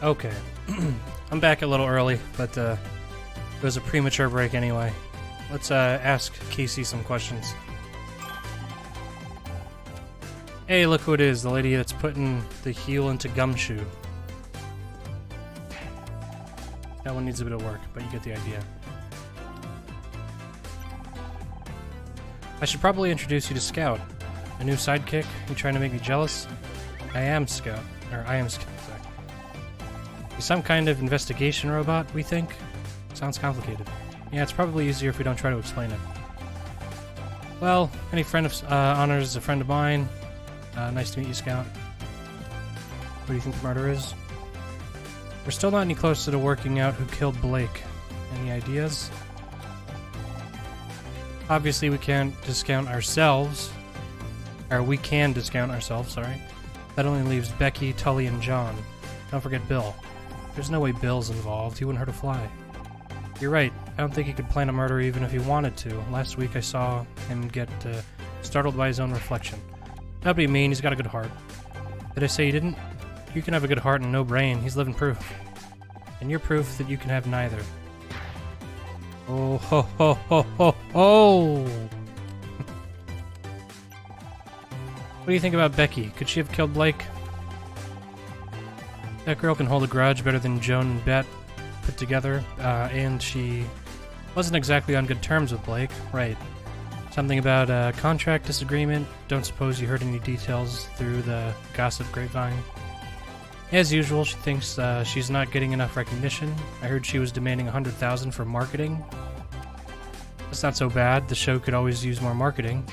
Okay. I'm back a little early, but it was a premature break anyway. Let's ask Casey some questions. Hey, look who it is, the lady that's putting the heel into gumshoe. That one needs a bit of work, but you get the idea. I should probably introduce you to Scout. A new sidekick? You trying to make me jealous? I am Scout. Sorry. He's some kind of investigation robot, we think? Sounds complicated. Yeah, it's probably easier if we don't try to explain it. Well, any friend of honors is a friend of mine. Nice to meet you, Scout. What do you think the murder is? We're still not any closer to working out who killed Blake. Any ideas? Obviously, we can't discount ourselves. Or we can discount ourselves, sorry. That only leaves Becky, Tully, and John. Don't forget Bill. There's no way Bill's involved. He wouldn't hurt a fly. You're right. I don't think he could plan a murder even if he wanted to. Last week I saw him get startled by his own reflection. That'd be mean. He's got a good heart. Did I say he didn't? You can have a good heart and no brain. He's living proof. And you're proof that you can have neither. Oh ho ho ho ho ho! What do you think about Becky? Could she have killed Blake? That girl can hold a grudge better than Joan and Bet put together, and she wasn't exactly on good terms with Blake. Right. Something about a contract disagreement. Don't suppose you heard any details through the gossip grapevine? As usual, she thinks she's not getting enough recognition. I heard she was demanding $100,000 for marketing. That's not so bad. The show could always use more marketing.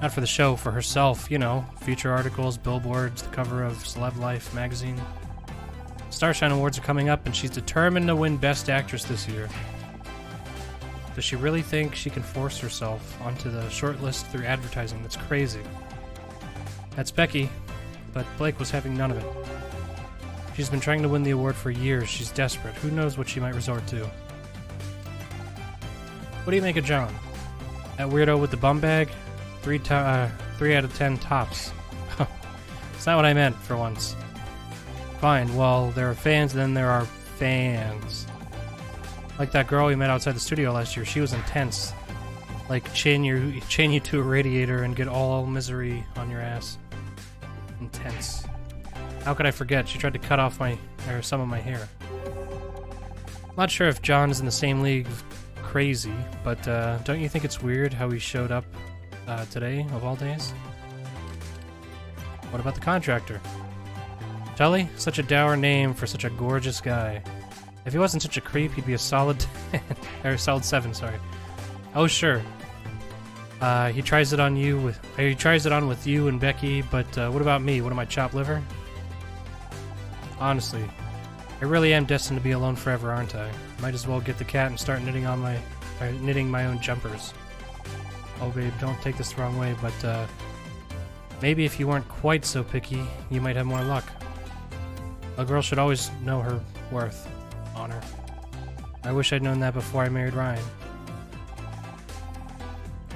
Not for the show, for herself, you know. Feature articles, billboards, the cover of Celeb Life magazine. Starshine Awards are coming up, and she's determined to win Best Actress this year. Does she really think she can force herself onto the short list through advertising? That's crazy. That's Becky, but Blake was having none of it. She's been trying to win the award for years. She's desperate. Who knows what she might resort to? What do you make of John? That weirdo with the bum bag? 3 out of 10 tops. It's not what I meant, for once. Fine, well, there are fans, and then there are fans. Like that girl we met outside the studio last year. She was intense. Like, chain you to a radiator and get all misery on your ass. Intense. How could I forget? She tried to cut off some of my hair. I'm not sure if John is in the same league of crazy, but don't you think it's weird how he showed up today, of all days? What about the contractor? Tully? Such a dour name for such a gorgeous guy. If he wasn't such a creep, he'd be a solid 10, or solid 7, sorry. Oh, sure. He tries it on with you and Becky, but what about me? What am I, chopped liver? Honestly, I really am destined to be alone forever, aren't I? Might as well get the cat and start knitting my own jumpers. Oh, babe, don't take this the wrong way, but maybe if you weren't quite so picky, you might have more luck. A girl should always know her worth. Honor. I wish I'd known that before I married Ryan.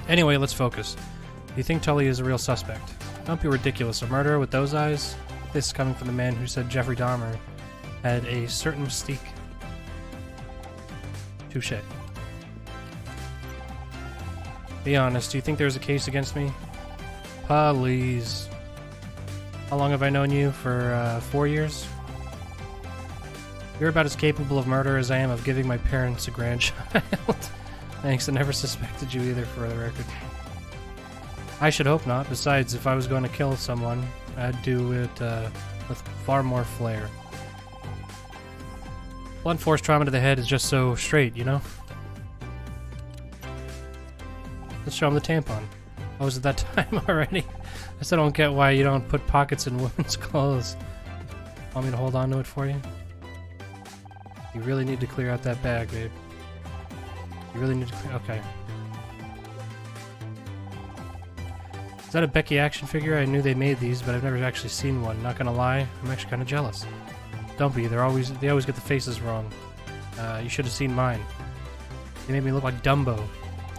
Anyway, let's focus. Do you think Tully is a real suspect? Don't be ridiculous. A murderer with those eyes? This is coming from the man who said Jeffrey Dahmer had a certain mystique. Touché. Be honest, do you think there's a case against me? Please. How long have I known you? For 4 years? You're about as capable of murder as I am of giving my parents a grandchild. Thanks, I never suspected you either, for the record. I should hope not. Besides, if I was going to kill someone, I'd do it with far more flair. Blunt force trauma to the head is just so straight, you know? Let's show him the tampon. Oh, is it that time already? I still don't get why you don't put pockets in women's clothes. Want me to hold on to it for you? You really need to clear out that bag, babe. You really need to clear... Okay. Is that a Becky action figure? I knew they made these, but I've never actually seen one. Not gonna lie, I'm actually kind of jealous. Don't be. They always get the faces wrong. You should have seen mine. They made me look like Dumbo.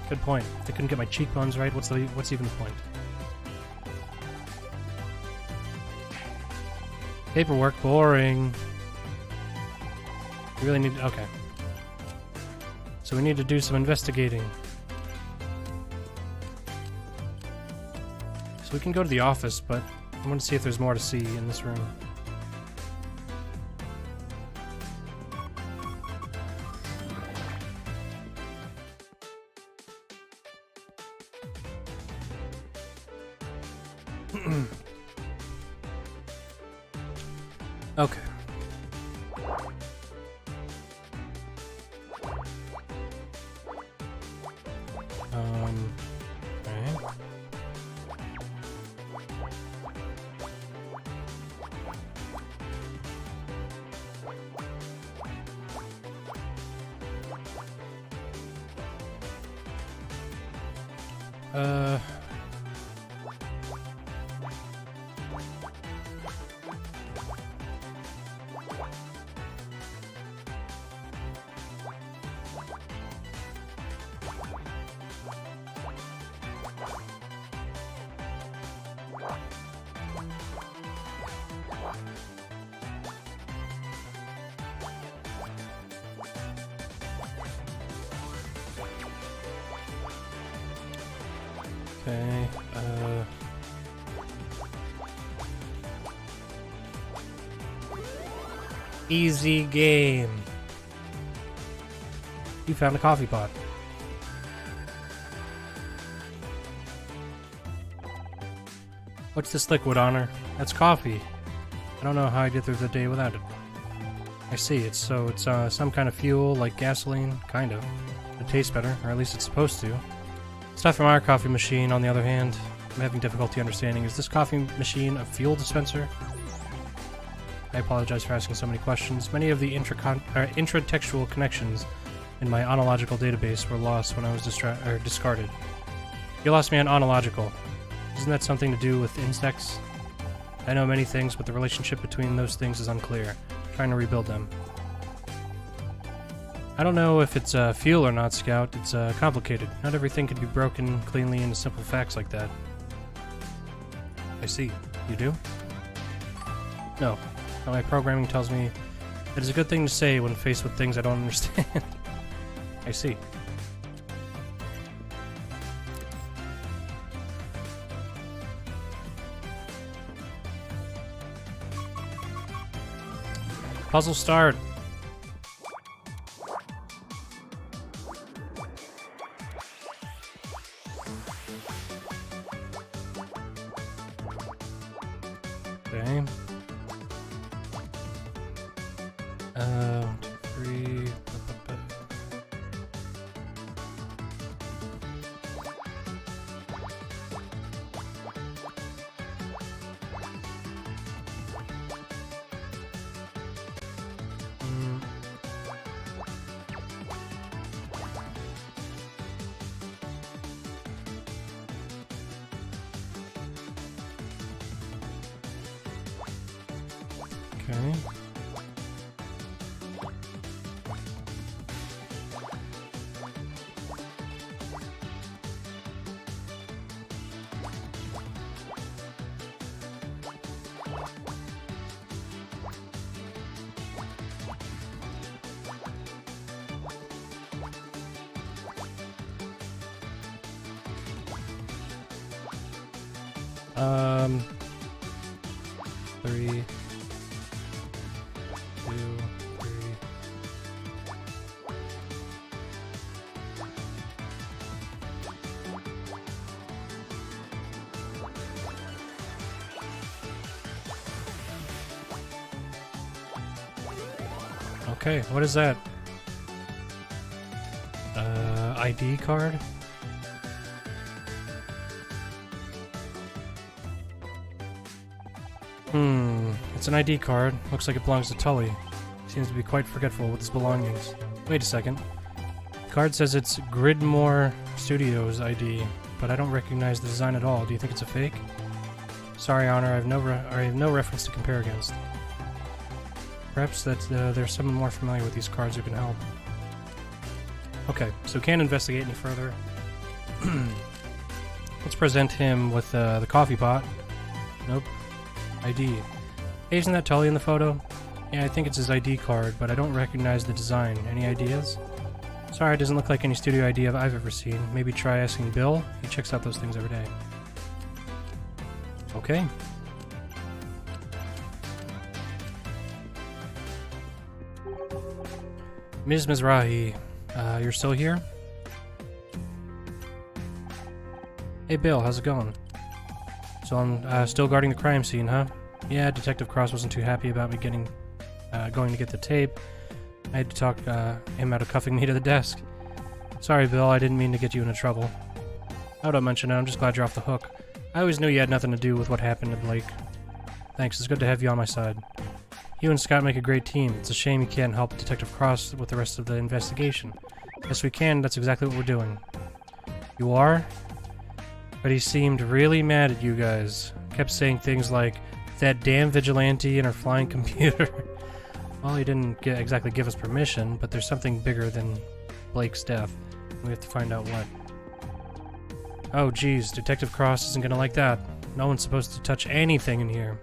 Good point. If they couldn't get my cheekbones right, what's even the point? Paperwork, boring. We really need... Okay. So we need to do some investigating. So we can go to the office, but I want to see if there's more to see in this room. Okay. Okay, easy game. You found a coffee pot. What's this liquid, Honor? That's coffee. I don't know how I get through the day without it. I see, it's some kind of fuel, like gasoline, kind of. It tastes better, or at least it's supposed to. Stuff from our coffee machine, on the other hand, I'm having difficulty understanding. Is this coffee machine a fuel dispenser? I apologize for asking so many questions. Many of the intratextual connections in my onological database were lost when I was discarded. You lost me on onological. Isn't that something to do with insects? I know many things, but the relationship between those things is unclear. I'm trying to rebuild them. I don't know if it's fuel or not, Scout. It's complicated. Not everything can be broken cleanly into simple facts like that. I see. You do? No. My programming tells me that it's a good thing to say when faced with things I don't understand. I see. Puzzle start. Okay. 1, 2, 3. Okay. Um, 3, 2, 3. Okay, what is that? ID card? It's an ID card. Looks like it belongs to Tully. Seems to be quite forgetful with his belongings. Wait a second. The card says it's Gridmore Studios ID, but I don't recognize the design at all. Do you think it's a fake? Sorry, Honor, I have no reference to compare against. Perhaps that there's someone more familiar with these cards who can help. Okay, so can't investigate any further. Let's present him with the coffee pot. Nope. ID. Hey, isn't that Tully in the photo? Yeah, I think it's his ID card, but I don't recognize the design. Any ideas? Sorry, it doesn't look like any studio ID I've ever seen. Maybe try asking Bill? He checks out those things every day. Okay. Ms. Mizrahi, you're still here? Hey Bill, how's it going? So I'm still guarding the crime scene, huh? Yeah, Detective Cross wasn't too happy about me going to get the tape. I had to talk him out of cuffing me to the desk. Sorry, Bill, I didn't mean to get you into trouble. I don't mention it, I'm just glad you're off the hook. I always knew you had nothing to do with what happened to Blake. Thanks, it's good to have you on my side. You and Scott make a great team. It's a shame you can't help Detective Cross with the rest of the investigation. Yes, we can, that's exactly what we're doing. You are? But he seemed really mad at you guys. Kept saying things like, that damn vigilante and her flying computer. Well, he didn't exactly give us permission, but there's something bigger than Blake's death. We have to find out what. Oh geez, Detective Cross isn't gonna like that. No one's supposed to touch anything in here.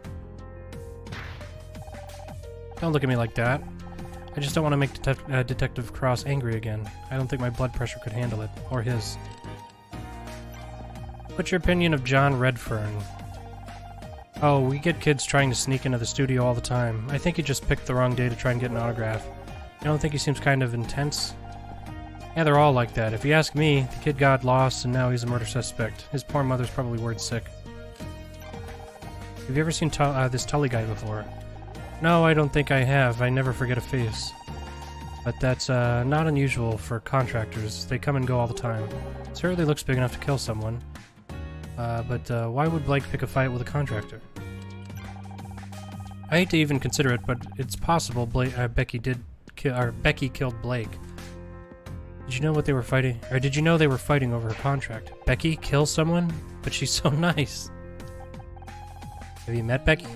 Don't look at me like that. I just don't want to make Detective Cross angry again. I don't think my blood pressure could handle it. Or his. What's your opinion of John Redfern? Oh, we get kids trying to sneak into the studio all the time. I think he just picked the wrong day to try and get an autograph. I don't think he seems kind of intense? Yeah, they're all like that. If you ask me, the kid got lost and now he's a murder suspect. His poor mother's probably word sick. Have you ever seen this Tully guy before? No, I don't think I have. I never forget a face. But that's not unusual for contractors. They come and go all the time. Certainly looks big enough to kill someone. But why would Blake pick a fight with a contractor? I hate to even consider it, but it's possible Becky killed Blake. Did you know what they were fighting? Or did you know they were fighting over her contract? Becky kills someone? But she's so nice. Have you met Becky?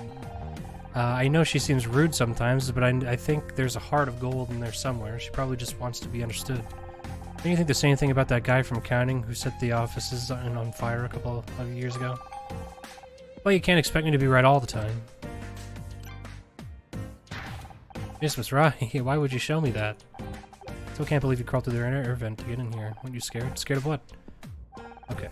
I know she seems rude sometimes, but I think there's a heart of gold in there somewhere. She probably just wants to be understood. Don't you think the same thing about that guy from accounting who set the offices on fire a couple of years ago? Well, you can't expect me to be right all the time. Yes, Miss Rai, why would you show me that? Still can't believe you crawled through the air vent to get in here. Weren't you scared? Scared of what? Okay.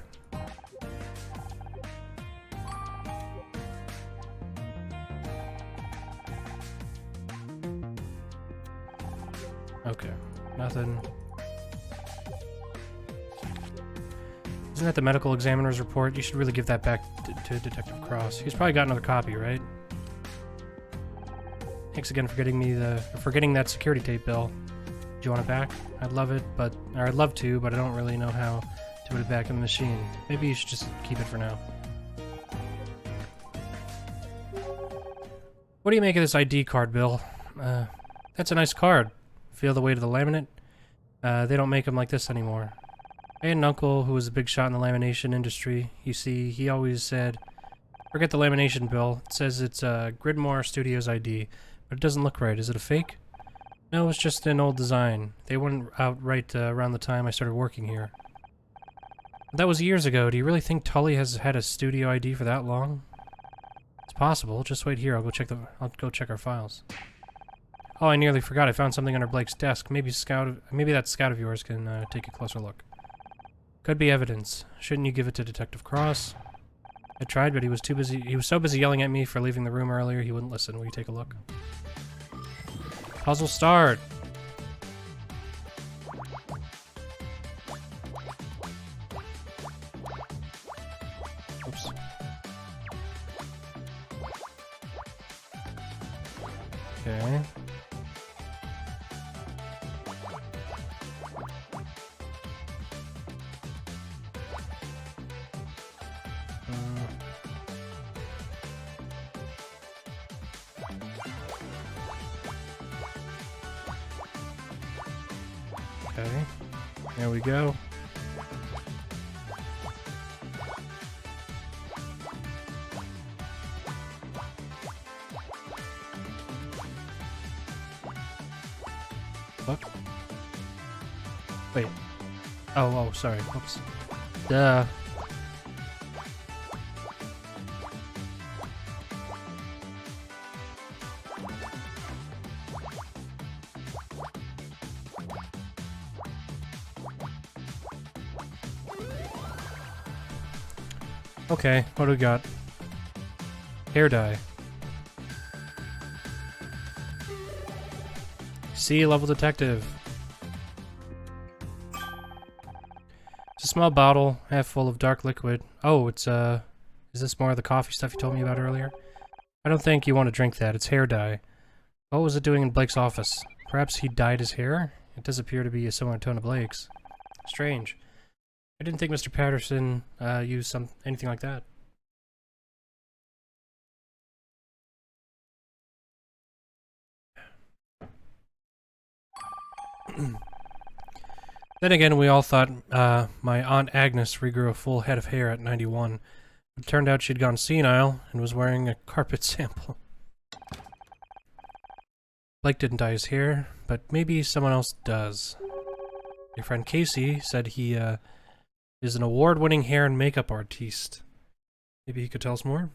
Okay. Nothing. Isn't that the medical examiner's report? You should really give that back to Detective Cross. He's probably got another copy, right? Thanks again for getting that security tape, Bill. Do you want it back? I'd love it, or I'd love to, but I don't really know how to put it back in the machine. Maybe you should just keep it for now. What do you make of this ID card, Bill? That's a nice card. Feel the weight of the laminate? They don't make them like this anymore. I had an uncle who was a big shot in the lamination industry. You see, he always said, forget the lamination, Bill. It says it's Gridmore Studios ID, but it doesn't look right. Is it a fake? No, it's just an old design. They went out right around the time I started working here. That was years ago. Do you really think Tully has had a studio ID for that long? It's possible. Just wait here. I'll go check our files. Oh, I nearly forgot. I found something under Blake's desk. Maybe that scout of yours can take a closer look. Could be evidence. Shouldn't you give it to Detective Cross? I tried, but he was too busy. He was so busy yelling at me for leaving the room earlier, he wouldn't listen. Will you take a look? Puzzle start! Oops. Okay. Okay, there we go. What? Wait. Oh, sorry. Oops. Duh. Okay, what do we got? Hair dye. C-level detective. It's a small bottle, half full of dark liquid. Oh, it's, is this more of the coffee stuff you told me about earlier? I don't think you want to drink that. It's hair dye. What was it doing in Blake's office? Perhaps he dyed his hair? It does appear to be a similar tone to Blake's. Strange. I didn't think Mr. Patterson, used anything like that. Then again, we all thought my Aunt Agnes regrew a full head of hair at 91. It turned out she'd gone senile and was wearing a carpet sample. Blake didn't dye his hair, but maybe someone else does. Your friend Casey said he is an award-winning hair and makeup artiste. Maybe he could tell us more?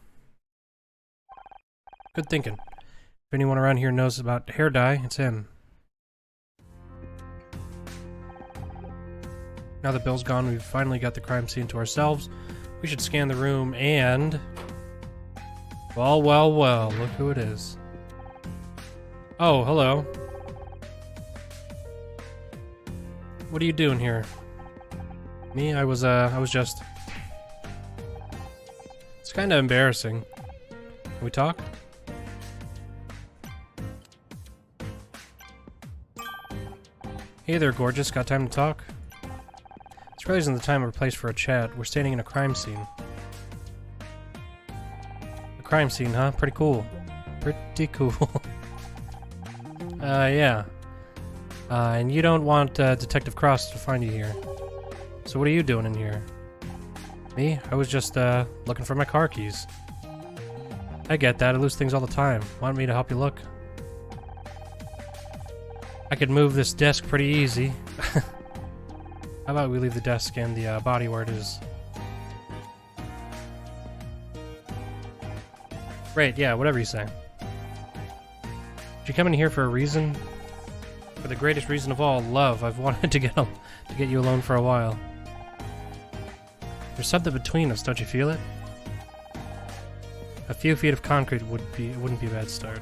Good thinking. If anyone around here knows about hair dye, it's him. Now that Bill's gone, we've finally got the crime scene to ourselves. We should scan the room and... Well, well, well, look who it is. Oh, hello. What are you doing here? Me? I was just... It's kinda embarrassing. Can we talk? Hey there, gorgeous. Got time to talk? This really isn't the time or place for a chat. We're standing in a crime scene. A crime scene, huh? Pretty cool. Pretty cool. Yeah. And you don't want Detective Cross to find you here. So what are you doing in here? Me? I was just looking for my car keys. I get that. I lose things all the time. Want me to help you look? I could move this desk pretty easy. How about we leave the desk and the body where it is? Right, yeah, whatever you say. Did you come in here for a reason? For the greatest reason of all, love. I've wanted to get you alone for a while. There's something between us, don't you feel it? A few feet of concrete wouldn't be a bad start.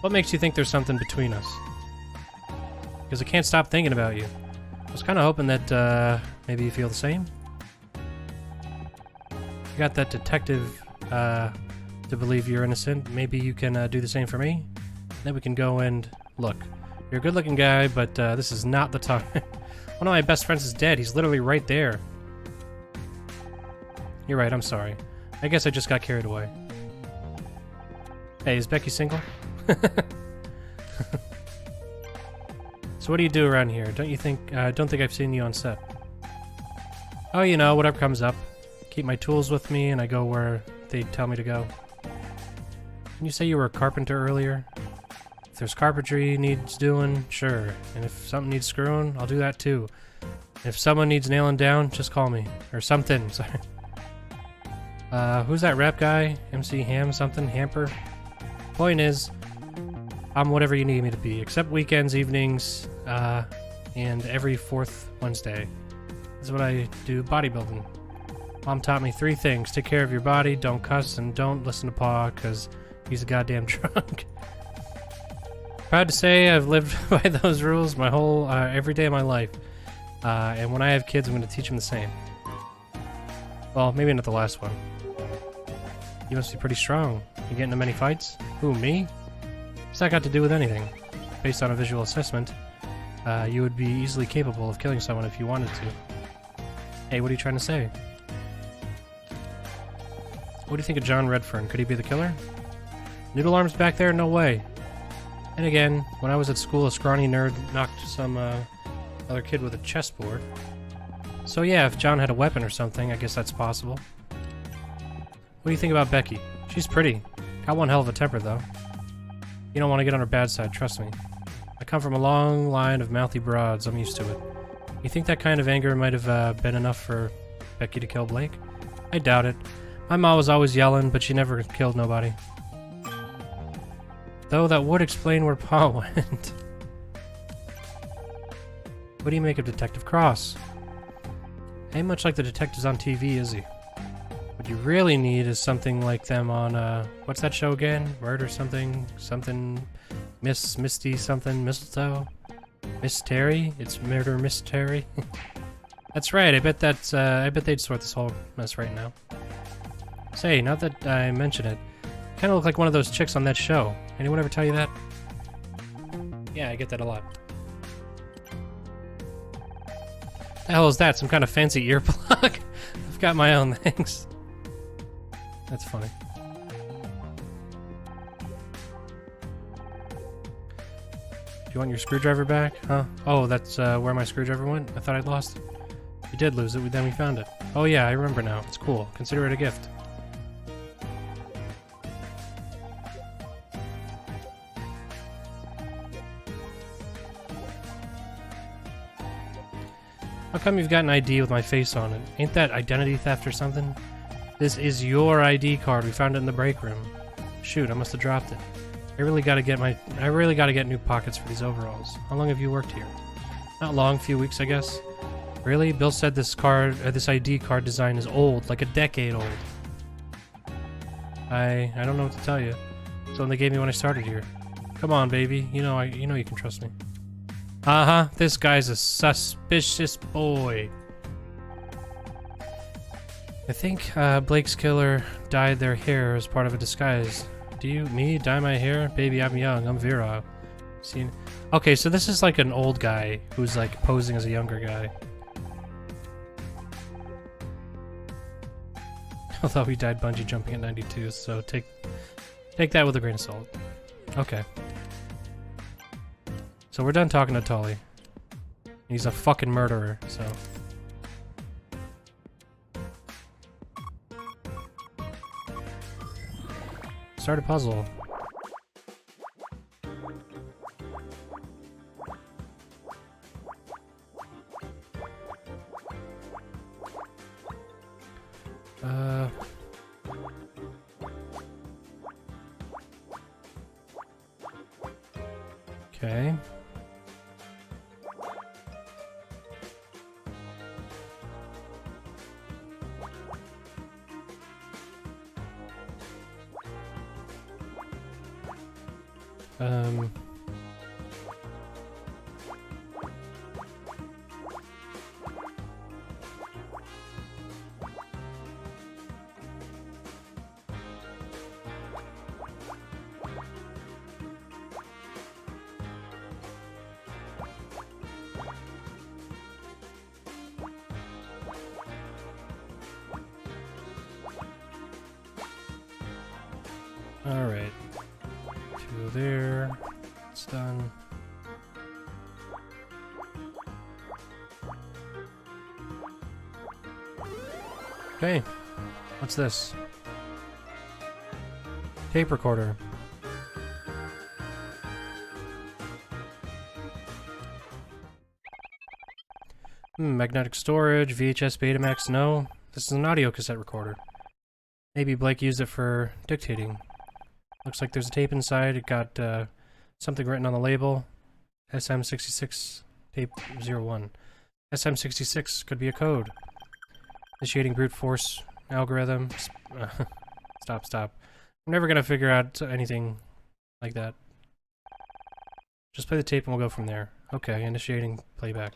What makes you think there's something between us? Because I can't stop thinking about you. I was kind of hoping that maybe you feel the same. You got that detective to believe you're innocent. Maybe you can do the same for me. Then we can go and look. You're a good-looking guy, but this is not the time. One of my best friends is dead. He's literally right there. You're right. I'm sorry. I guess I just got carried away. Hey, is Becky single? So what do you do around here? Don't think I've seen you on set. Oh, you know, whatever comes up. Keep my tools with me and I go where they tell me to go. Didn't you say you were a carpenter earlier? If there's carpentry needs doing, sure. And if something needs screwing, I'll do that too. If someone needs nailing down, just call me. Or something, sorry. Who's that rap guy? MC Ham something? Hamper? Point is, I'm whatever you need me to be, except weekends, evenings, and every fourth Wednesday. This is what I do, bodybuilding. Mom taught me 3 things. Take care of your body, don't cuss, and don't listen to Pa, because he's a goddamn drunk. Proud to say I've lived by those rules my whole, every day of my life. And when I have kids, I'm going to teach them the same. Well, maybe not the last one. You must be pretty strong. You get into many fights? Who, me? What's that got to do with anything? Based on a visual assessment, you would be easily capable of killing someone if you wanted to. Hey, what are you trying to say? What do you think of John Redfern? Could he be the killer? Noodle arms back there? No way. And again, when I was at school, a scrawny nerd knocked some other kid with a chessboard. So yeah, if John had a weapon or something, I guess that's possible. What do you think about Becky? She's pretty. Got one hell of a temper, though. You don't want to get on her bad side, trust me. I come from a long line of mouthy broads, I'm used to it. You think that kind of anger might have been enough for Becky to kill Blake? I doubt it. My mom was always yelling, but she never killed nobody. Though that would explain where Pa went. What do you make of Detective Cross? Ain't much like the detectives on TV, is he? What you really need is something like them on, what's that show again? Murder something, something, Miss Misty something, Mistletoe? Miss Terri? It's Murder Miss Terri? That's right, I bet they'd sort this whole mess right now. Say, now that I mention it, kinda look like one of those chicks on that show. Anyone ever tell you that? Yeah, I get that a lot. The hell is that? Some kind of fancy earplug? I've got my own things. That's funny. Do you want your screwdriver back? Huh? Oh, that's where my screwdriver went? I thought I'd lost it. You did lose it, then we found it. Oh yeah, I remember now. It's cool. Consider it a gift. How come you've got an ID with my face on it? Ain't that identity theft or something? This is your ID card. We found it in the break room. Shoot, I must have dropped it. I really gotta get new pockets for these overalls. How long have you worked here? Not long, few weeks, I guess. Really? Bill said this ID card design is old, like a decade old. I don't know what to tell you. It's the one they gave me when I started here. Come on, baby. You know you can trust me. Uh-huh, this guy's a suspicious boy. I think Blake's killer dyed their hair as part of a disguise. Do you, me, dye my hair? Baby, I'm young, I'm virile. Seen? Okay, so this is like an old guy who's like posing as a younger guy. Although he died bungee jumping at 92, so take that with a grain of salt. Okay. So we're done talking to Tully. He's a fucking murderer, so... Start a puzzle. Okay. Alright. 2 there. It's done. Okay. What's this? Tape recorder. Magnetic storage, VHS Betamax, no. This is an audio cassette recorder. Maybe Blake used it for dictating. Looks like there's a tape inside. It got something written on the label. SM66 tape 01. SM66 could be a code. Initiating brute force algorithm. Stop. I'm never gonna figure out anything like that. Just play the tape and we'll go from there. Okay, initiating playback.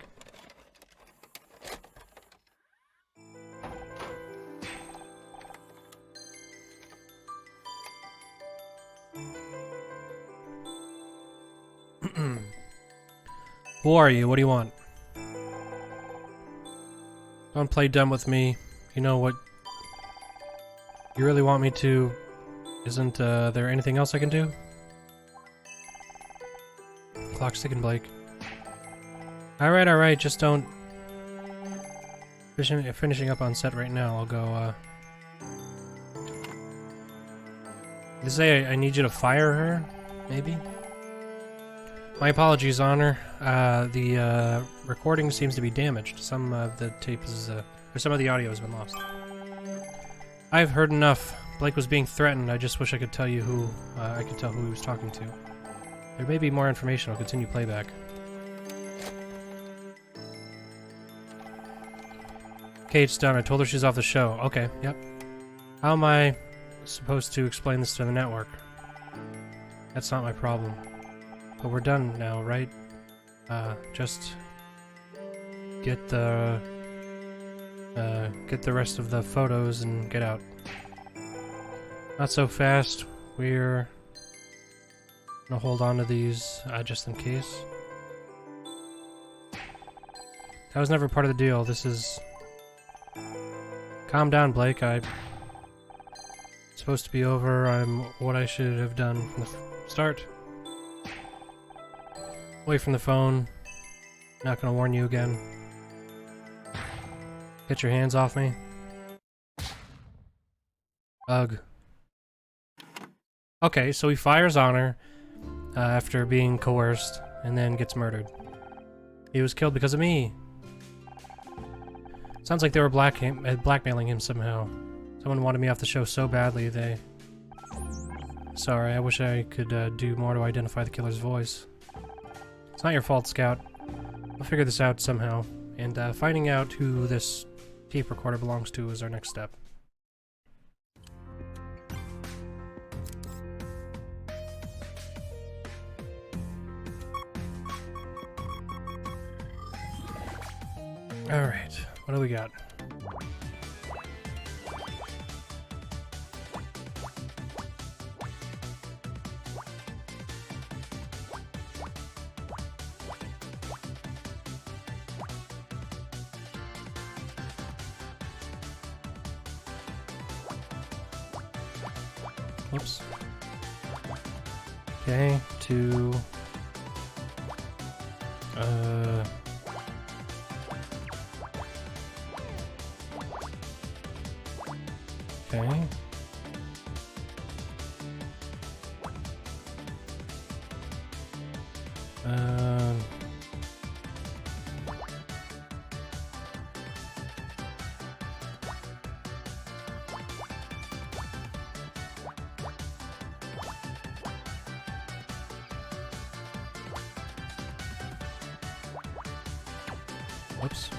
Who are you? What do you want? Don't play dumb with me. You know what you really want me to... Isn't there anything else I can do? Clock's ticking, Blake. Alright, just don't... Finishing up on set right now, I'll go, You say I need you to fire her? Maybe? My apologies, Honor. The recording seems to be damaged. Some of the tape is, or some of the audio has been lost. I've heard enough. Blake was being threatened. I just wish I could tell you who, I could tell who he was talking to. There may be more information. I'll continue playback. Okay, it's done. I told her she's off the show. Okay, yep. How am I supposed to explain this to the network? That's not my problem. But we're done now, right? Just get the rest of the photos and get out. Not so fast. We're gonna hold on to these just in case. That was never part of the deal. This is... Calm down, Blake. I'm supposed to be over. I'm what I should have done from the start. Away from the phone. Not gonna warn you again. Get your hands off me. Ugh. Okay, so he fires on her after being coerced and then gets murdered. He was killed because of me. Sounds like they were blackmailing him somehow. Someone wanted me off the show so badly, they... Sorry, I wish I could do more to identify the killer's voice. It's not your fault, Scout. We'll figure this out somehow. And finding out who this tape recorder belongs to is our next step. Alright, what do we got? Oops. Okay, to... Okay. Whoops.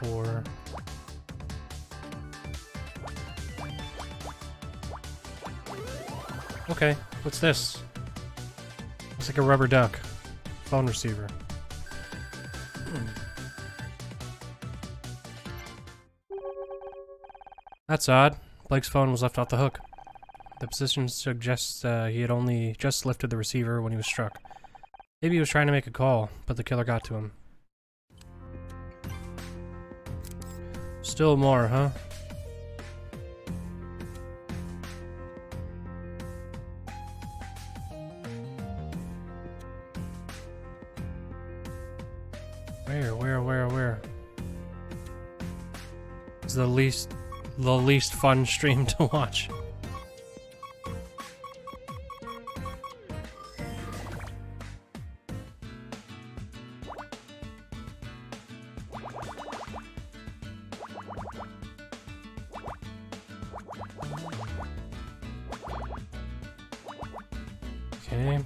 For... Okay, what's this? Looks like a rubber duck. Phone receiver. That's odd. Blake's phone was left off the hook. The position suggests he had only just lifted the receiver when he was struck. Maybe he was trying to make a call, but the killer got to him. Still more, huh? Where? It's the least fun stream to watch. Okay.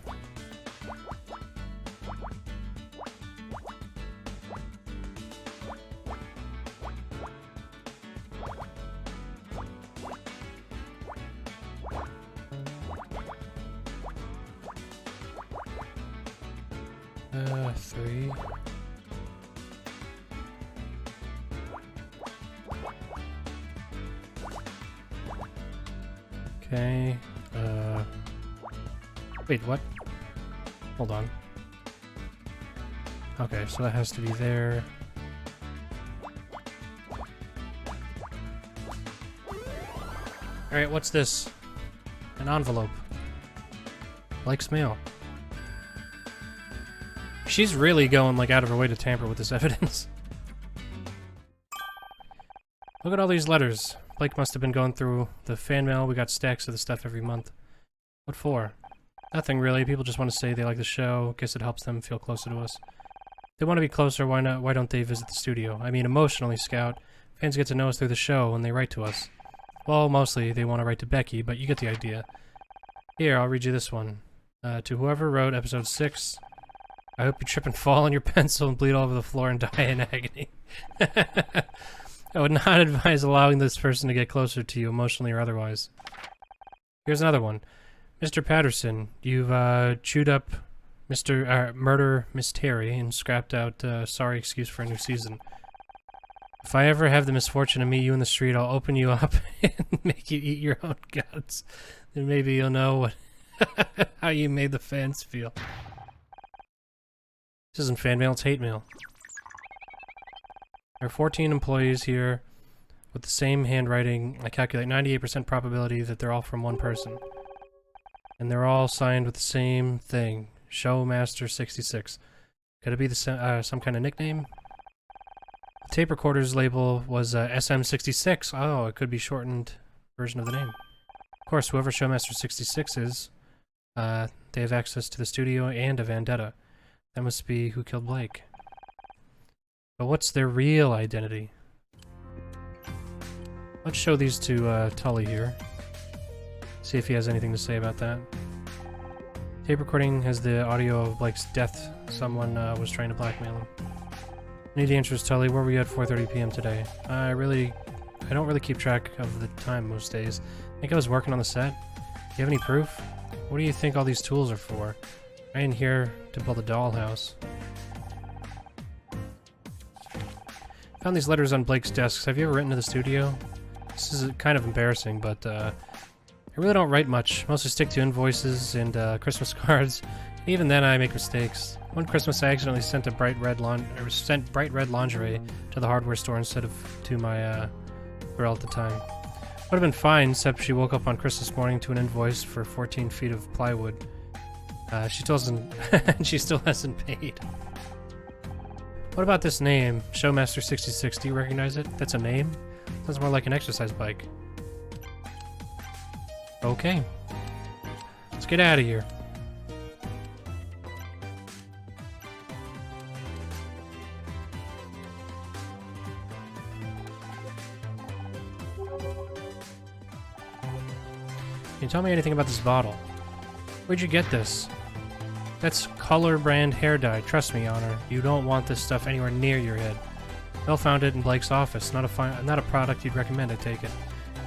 Three. Okay, Wait, what? Hold on. Okay, so that has to be there. Alright, what's this? An envelope. Likes mail. She's really going, like, out of her way to tamper with this evidence. Look at all these letters. Blake must have been going through the fan mail. We got stacks of the stuff every month. What for? Nothing really. People just want to say they like the show. Guess it helps them feel closer to us. They want to be closer, why not? Why don't they visit the studio? I mean, emotionally, Scout. Fans get to know us through the show when they write to us. Well, mostly they want to write to Becky, but you get the idea. Here, I'll read you this one. To whoever wrote episode 6, I hope you trip and fall on your pencil and bleed all over the floor and die in agony. I would not advise allowing this person to get closer to you, emotionally or otherwise. Here's another one. Mr. Patterson, you've chewed up Murder Miss Terri and scrapped out sorry excuse for a new season. If I ever have the misfortune to meet you in the street, I'll open you up and make you eat your own guts. Then maybe you'll know what how you made the fans feel. This isn't fan mail, it's hate mail. There are 14 employees here with the same handwriting. I calculate 98% probability that they're all from one person. And they're all signed with the same thing. Showmaster66. Could it be some kind of nickname? The tape recorder's label was SM66. Oh, it could be shortened version of the name. Of course, whoever Showmaster66 is, they have access to the studio and a vendetta. That must be who killed Blake. But what's their real identity? Let's show these to Tully here. See if he has anything to say about that. Tape recording has the audio of Blake's death. Someone was trying to blackmail him. I need answers, Tully. Where were you at 4:30 p.m. today? I don't really keep track of the time most days. I think I was working on the set. Do you have any proof? What do you think all these tools are for? I ain't here to build a dollhouse. Found these letters on Blake's desks. Have you ever written to the studio? This is kind of embarrassing, but I really don't write much. Mostly stick to invoices and Christmas cards. Even then, I make mistakes. One Christmas, I accidentally sent bright red lingerie to the hardware store instead of to my girl at the time. Would have been fine, except she woke up on Christmas morning to an invoice for 14 feet of plywood. She still hasn't paid. What about this name? Showmaster66, do you recognize it? That's a name? Sounds more like an exercise bike. Okay. Let's get out of here. Can you tell me anything about this bottle? Where'd you get this? That's color brand hair dye. Trust me, Honor. You don't want this stuff anywhere near your head. Bill found it in Blake's office. Not a product you'd recommend, I take it.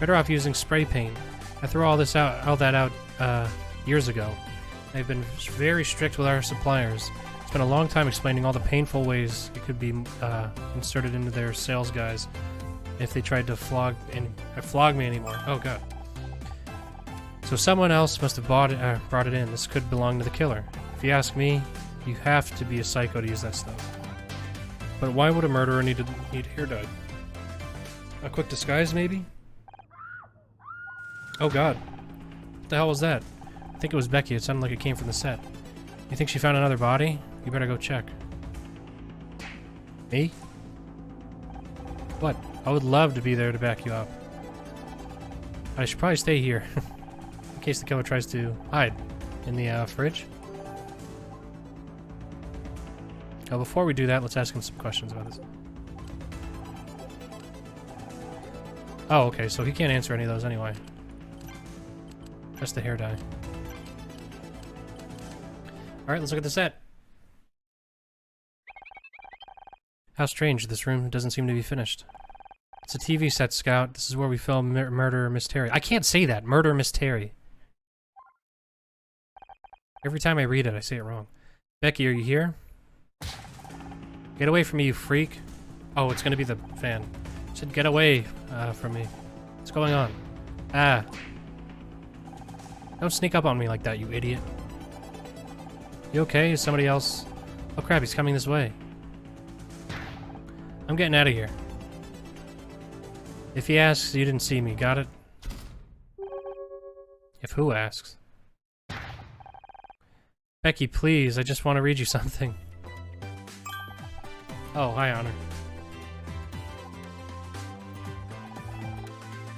Better off using spray paint. I threw all that out years ago. They've been very strict with our suppliers. It's been a long time explaining all the painful ways it could be inserted into their sales guys if they tried to flog me anymore. Oh god. So someone else must have brought it in. This could belong to the killer. If you ask me, you have to be a psycho to use that stuff. But why would a murderer need hair dye? A quick disguise, maybe? Oh god. What the hell was that? I think it was Becky. It sounded like it came from the set. You think she found another body? You better go check. Me? What? I would love to be there to back you up. I should probably stay here. In case the killer tries to hide in the fridge. Oh, before we do that, let's ask him some questions about this. Oh, okay, so he can't answer any of those anyway. Just the hair dye. Alright, let's look at the set. How strange, this room doesn't seem to be finished. It's a TV set, Scout. This is where we film Murder Miss Terri. I can't say that! Murder Miss Terri. Every time I read it, I say it wrong. Becky, are you here? Get away from me, you freak. Oh, it's gonna be the fan. I said get away from me. What's going on? Ah. Don't sneak up on me like that, you idiot. You okay? Is somebody else? Oh crap, he's coming this way. I'm getting out of here. If he asks, you didn't see me, got it? If who asks? Becky, please, I just want to read you something. Oh, hi, Honor.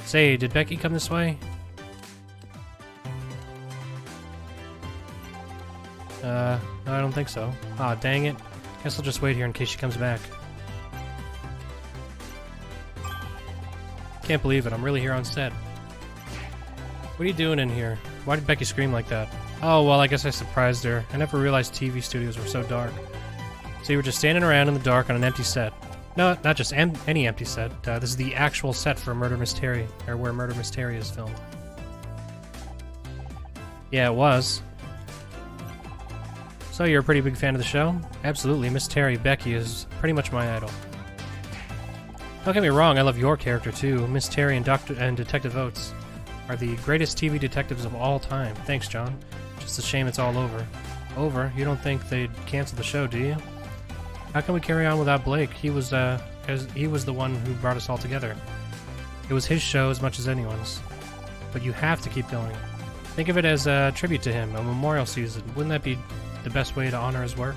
Say, did Becky come this way? No, I don't think so. Aw, dang it. Guess I'll just wait here in case she comes back. Can't believe it, I'm really here on set. What are you doing in here? Why did Becky scream like that? Oh, well, I guess I surprised her. I never realized TV studios were so dark. So you were just standing around in the dark on an empty set. No, not just any empty set. This is the actual set for Murder Miss Terri, or where Murder Miss Terri is filmed. Yeah, it was. So you're a pretty big fan of the show? Absolutely, Miss Terri, Becky, is pretty much my idol. Don't get me wrong, I love your character too. Miss Terri and Detective Oates are the greatest TV detectives of all time. Thanks, John. Just a shame it's all over. Over? You don't think they'd cancel the show, do you? How can we carry on without Blake? He was the one who brought us all together. It was his show as much as anyone's. But you have to keep going. Think of it as a tribute to him, a memorial season. Wouldn't that be the best way to honor his work?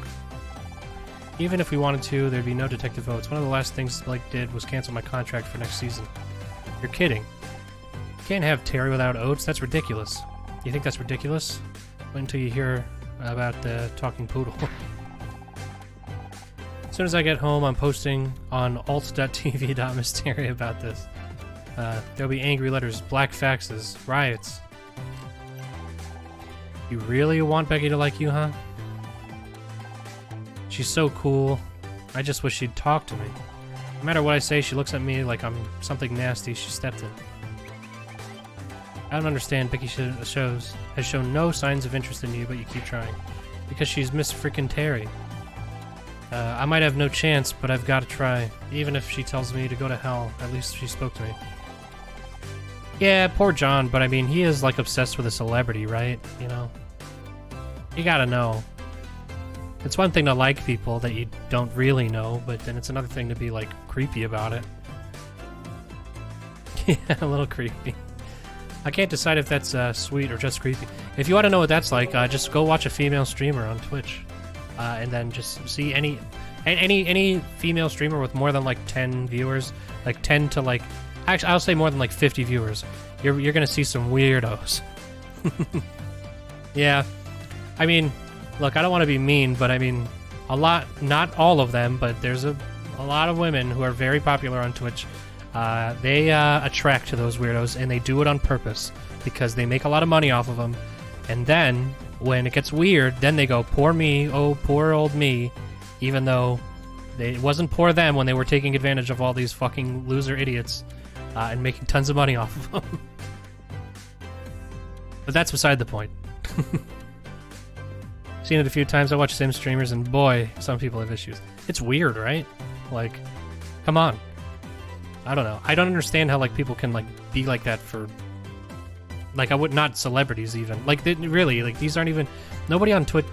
Even if we wanted to, there'd be no Detective Oates. One of the last things Blake did was cancel my contract for next season. You're kidding. You can't have Terri without Oates. That's ridiculous. You think that's ridiculous? Wait until you hear about the talking poodle. As soon as I get home, I'm posting on alt.tv.mystery about this. There'll be angry letters, black faxes, riots. You really want Becky to like you, huh? She's so cool. I just wish she'd talk to me. No matter what I say, she looks at me like I'm something nasty she stepped in. I don't understand. Becky has shown no signs of interest in you, but you keep trying. Because she's Miss Frickin' Terri. I might have no chance, but I've got to try. Even if she tells me to go to hell, at least she spoke to me. Yeah, poor John, but I mean, he is like obsessed with a celebrity, right? You know? You gotta know. It's one thing to like people that you don't really know, but then it's another thing to be like creepy about it. Yeah, a little creepy. I can't decide if that's sweet or just creepy. If you want to know what that's like, just go watch a female streamer on Twitch. And then just see any female streamer with more than like 10 viewers, like 10 to like, actually I'll say more than like 50 viewers. You're gonna see some weirdos. Yeah, I mean, look, I don't want to be mean, but I mean, not all of them, but there's a lot of women who are very popular on Twitch. They attract to those weirdos, and they do it on purpose because they make a lot of money off of them, and then when it gets weird, then they go, poor me, oh, poor old me, even though it wasn't poor them when they were taking advantage of all these fucking loser idiots and making tons of money off of them. But that's beside the point. Seen it a few times. I watch Sim streamers, and boy, some people have issues. It's weird, right? Like, come on. I don't know. I don't understand how, like, people can, like, be like that for... Like, I would not celebrities even. Like, really, like, these aren't even... Nobody on Twitch...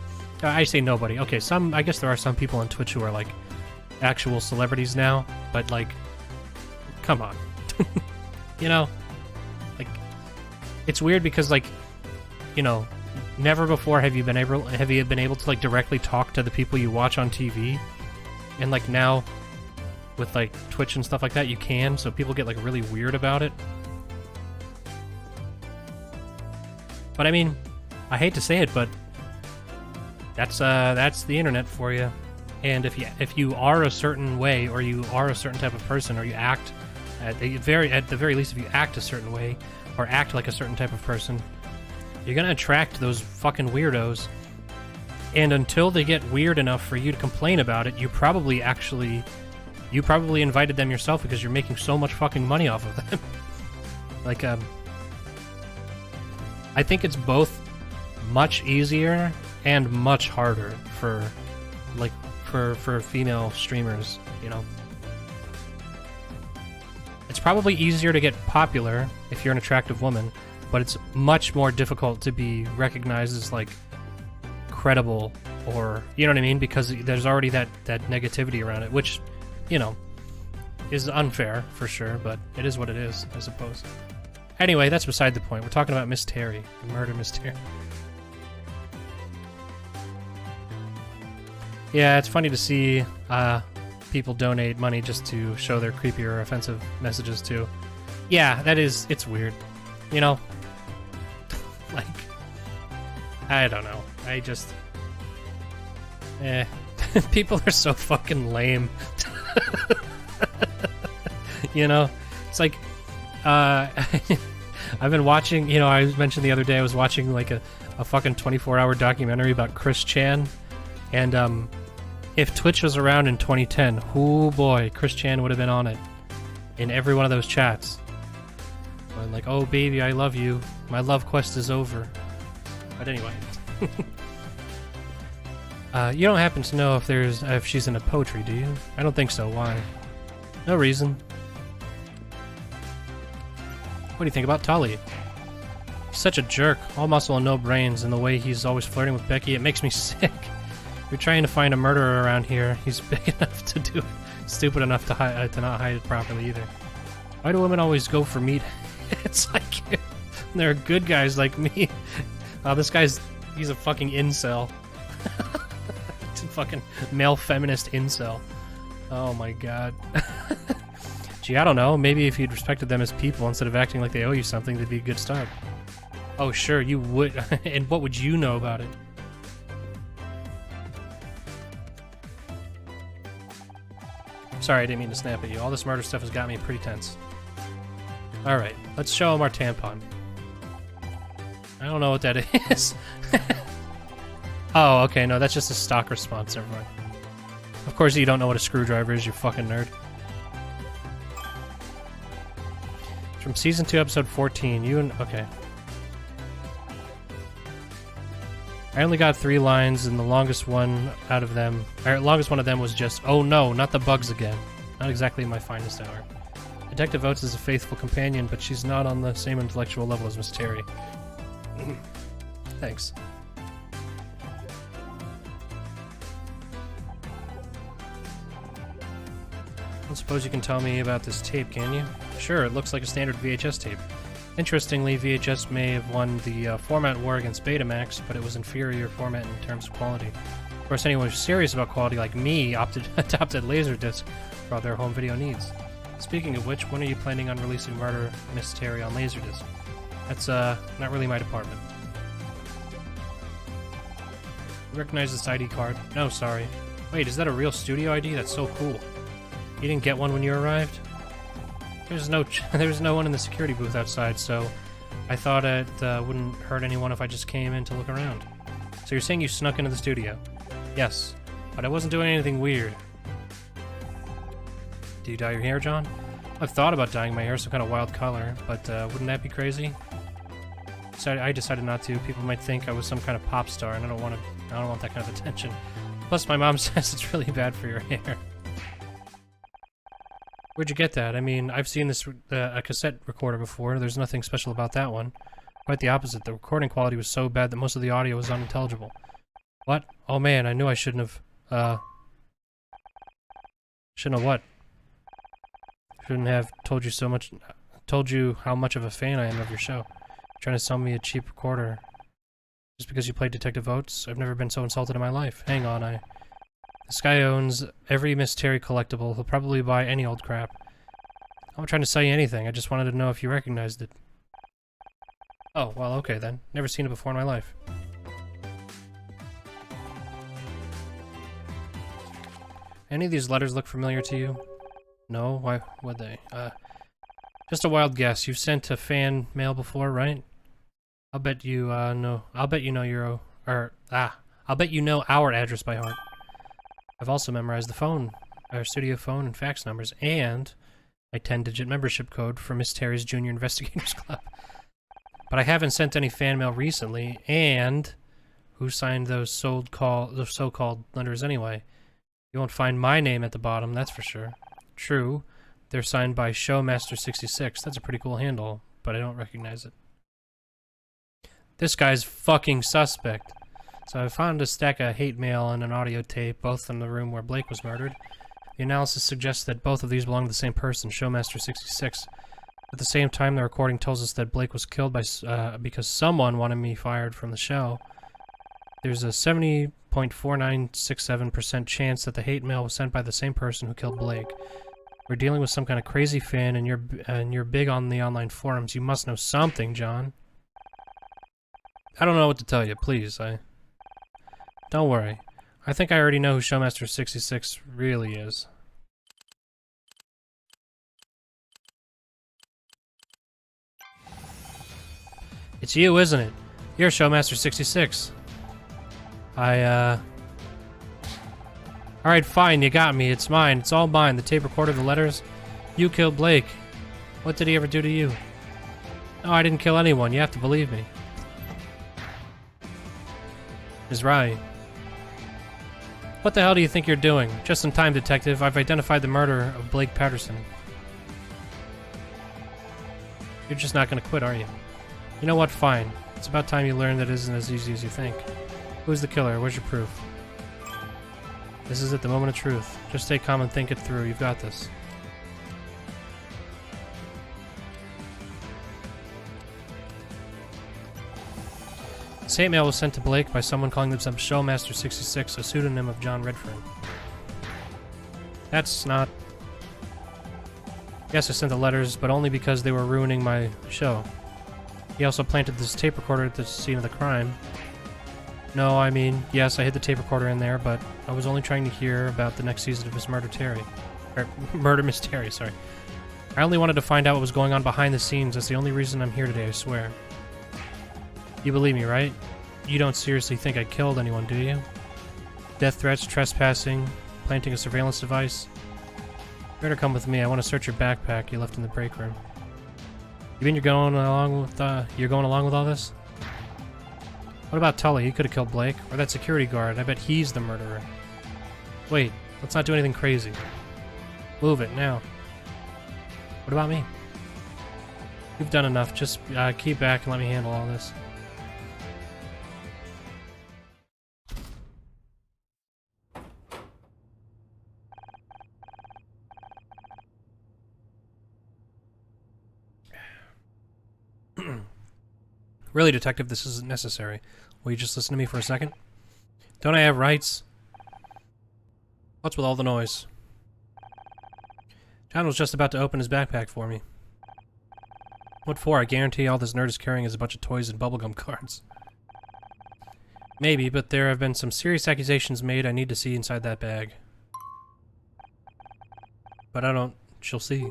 I say nobody. Okay, I guess there are some people on Twitch who are, like, actual celebrities now. But, like, come on. You know? Like, it's weird because, like, you know, never before have you been able to, like, directly talk to the people you watch on TV. And, like, now, with, like, Twitch and stuff like that, you can. So people get, like, really weird about it. But I mean, I hate to say it, but that's the internet for you. And if you are a certain way, or you are a certain type of person, or you act at the very least, if you act a certain way, or act like a certain type of person, you're gonna attract those fucking weirdos. And until they get weird enough for you to complain about it, you probably invited them yourself because you're making so much fucking money off of them. Like, I think it's both much easier and much harder for female streamers, you know. It's probably easier to get popular if you're an attractive woman, but it's much more difficult to be recognized as, like, credible or you know what I mean, because there's already that negativity around it, which, you know, is unfair for sure, but it is what it is, I suppose. Anyway, that's beside the point. We're talking about Miss Terri, the murder Miss Terri. Yeah, it's funny to see people donate money just to show their creepy or offensive messages too. Yeah, it's weird. You know? Like, I don't know. I just... people are so fucking lame. You know? It's like, I've been watching, you know, I mentioned the other day I was watching like a fucking 24-hour documentary about Chris Chan, and if Twitch was around in 2010, oh boy, Chris Chan would have been on it in every one of those chats. I'm like, oh baby, I love you. My love quest is over. But anyway. You don't happen to know if she's into poetry, do you? I don't think so. Why? No reason. What do you think about Tully? He's such a jerk. All muscle and no brains, and the way he's always flirting with Becky, it makes me sick. You're trying to find a murderer around here. He's big enough to do it. Stupid enough to not hide it properly either. Why do women always go for meat? It's like they're good guys like me. Oh, this guy's he's a fucking incel. It's a fucking male feminist incel. Oh my god. Gee, I don't know. Maybe if you'd respected them as people instead of acting like they owe you something, they'd be a good start. Oh sure, you would. And what would you know about it? Sorry, I didn't mean to snap at you. All this murder stuff has got me pretty tense. Alright, let's show him our tampon. I don't know what that is. Oh, okay, no, that's just a stock response, never mind. Of course you don't know what a screwdriver is, you fucking nerd. It's from Season 2, Episode 14, okay. I only got 3 lines, and the longest one of them was just, oh no, not the bugs again. Not exactly my finest hour. Detective Oates is a faithful companion, but she's not on the same intellectual level as Miss Terri. Thanks. I suppose you can tell me about this tape, can you? Sure, it looks like a standard VHS tape. Interestingly, VHS may have won the format war against Betamax, but it was inferior format in terms of quality. Of course, anyone who's serious about quality like me adopted Laserdisc for all their home video needs. Speaking of which, when are you planning on releasing Murder Miss Terri on Laserdisc? That's not really my department. You recognize this ID card? No, sorry. Wait, is that a real studio ID? That's so cool. You didn't get one when you arrived? There's no one in the security booth outside, so I thought it wouldn't hurt anyone if I just came in to look around. So you're saying you snuck into the studio? Yes, but I wasn't doing anything weird. Do you dye your hair, John? I've thought about dyeing my hair some kind of wild color, but wouldn't that be crazy? So I decided not to. People might think I was some kind of pop star, and I don't want that kind of attention. Plus, my mom says it's really bad for your hair. Where'd you get that? I mean, I've seen this a cassette recorder before. There's nothing special about that one. Quite the opposite. The recording quality was so bad that most of the audio was unintelligible. What? Oh man, I knew I shouldn't have, Shouldn't have what? Shouldn't have told you how much of a fan I am of your show. You're trying to sell me a cheap recorder. Just because you played Detective Oates? I've never been so insulted in my life. Hang on, This guy owns every Miss Terri collectible. He'll probably buy any old crap. I'm not trying to sell you anything. I just wanted to know if you recognized it. Oh, well, okay then. Never seen it before in my life. Any of these letters look familiar to you? No? Why would they? Just a wild guess. You've sent a fan mail before, right? I'll bet you, know. I'll bet you know I'll bet you know our address by heart. I've also memorized the phone, our studio phone and fax numbers, and my 10-digit membership code for Miss Terri's Junior Investigators Club. But I haven't sent any fan mail recently, and who signed those so-called letters anyway? You won't find my name at the bottom, that's for sure. True, they're signed by Showmaster66. That's a pretty cool handle, but I don't recognize it. This guy's fucking suspect. So I found a stack of hate mail and an audio tape, both in the room where Blake was murdered. The analysis suggests that both of these belong to the same person, Showmaster 66. At the same time, the recording tells us that Blake was killed by because someone wanted me fired from the show. There's a 70.4967% chance that the hate mail was sent by the same person who killed Blake. We're dealing with some kind of crazy fan, and you're big on the online forums. You must know something, John. I don't know what to tell you, please. Don't worry. I think I already know who Showmaster 66 really is. It's you, isn't it? You're Showmaster 66. Alright, fine, you got me. It's mine. It's all mine. The tape recorder, the letters. You killed Blake. What did he ever do to you? No, I didn't kill anyone. You have to believe me. Is right. What the hell do you think you're doing? Just in time, Detective. I've identified the murderer of Blake Patterson. You're just not gonna quit, are you? You know what? Fine. It's about time you learn that it isn't as easy as you think. Who's the killer? Where's your proof? This is it, the moment of truth. Just stay calm and think it through. You've got this. This hate mail was sent to Blake by someone calling themselves Showmaster 66, a pseudonym of John Redfern. That's not... Yes, I sent the letters, but only because they were ruining my show. He also planted this tape recorder at the scene of the crime. No, I mean, yes, I hid the tape recorder in there, but I was only trying to hear about the next season of Miss Murder Terry. Murder Miss Terry, sorry. I only wanted to find out what was going on behind the scenes. That's the only reason I'm here today, I swear. You believe me, right? You don't seriously think I killed anyone, do you? Death threats, trespassing, planting a surveillance device. You better come with me. I want to search your backpack you left in the break room. You mean you're going along with all this? What about Tully? He could have killed Blake. Or that security guard. I bet he's the murderer. Wait, let's not do anything crazy. Move it, now. What about me? You've done enough. Just keep back and let me handle all this. Really, Detective, this isn't necessary. Will you just listen to me for a second? Don't I have rights? What's with all the noise? John was just about to open his backpack for me. What for? I guarantee all this nerd is carrying is a bunch of toys and bubblegum cards. Maybe, but there have been some serious accusations made. I need to see inside that bag. But I don't... She'll see.